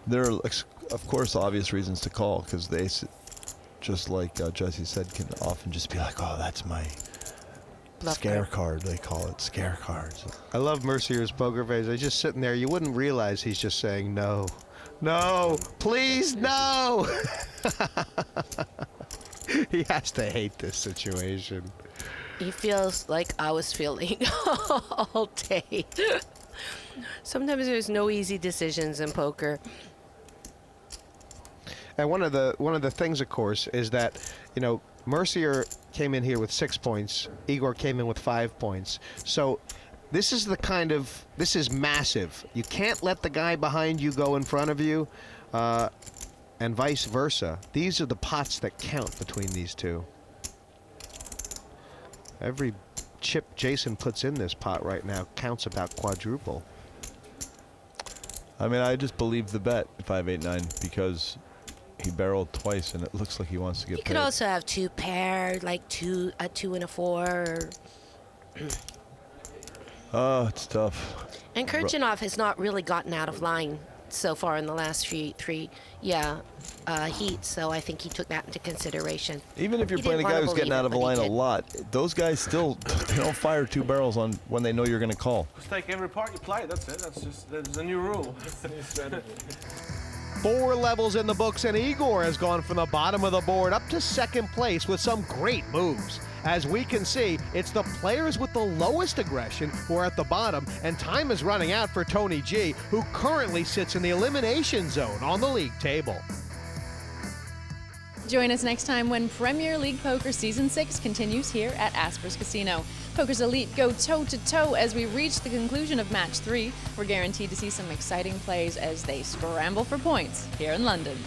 There are, of course, obvious reasons to call because the ace, just like Jesse said, can often just be like, oh, that's my scare card. They call it scare cards. I love Mercier's poker face. He's just sitting there. You wouldn't realize he's just saying no. No, please, no. He has to hate this situation. He feels like I was feeling all day. Sometimes there's no easy decisions in poker. And one of the things, of course, is that, you know, Mercier came in here with 6 points. Igor came in with 5 points. So this is this is massive. You can't let the guy behind you go in front of you, and vice versa. These are the pots that count between these two. Every chip Jason puts in this pot right now counts about quadruple. I mean, I just believe the bet 5-8-9 because he barreled twice and it looks like he wants to get You paid. could also have two pairs, like a 2 and a 4. Oh, it's tough. And Kurganov has not really gotten out of line so far in the last three heats, so I think he took that into consideration. Even if you're He playing a didn't guy wanna who's getting believe out of it, a but he line a did. lot, those guys still they don't fire 2 barrels on when they know you're going to call. Just take every part you play. That's it. That's a new rule. 4 levels in the books, and Igor has gone from the bottom of the board up to second place with some great moves. As we can see, it's the players with the lowest aggression who are at the bottom, and time is running out for Tony G, who currently sits in the elimination zone on the league table. Join us next time when Premier League Poker Season 6 continues here at Asper's Casino. Poker's elite go toe-to-toe as we reach the conclusion of Match 3. We're guaranteed to see some exciting plays as they scramble for points here in London.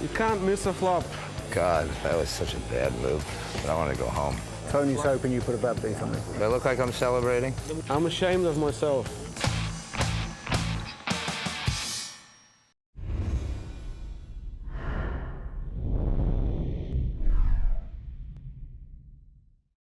You can't miss a flop. God, that was such a bad move. But I want to go home. Tony's hoping you put a bad beat on it. Do I look like I'm celebrating? I'm ashamed of myself.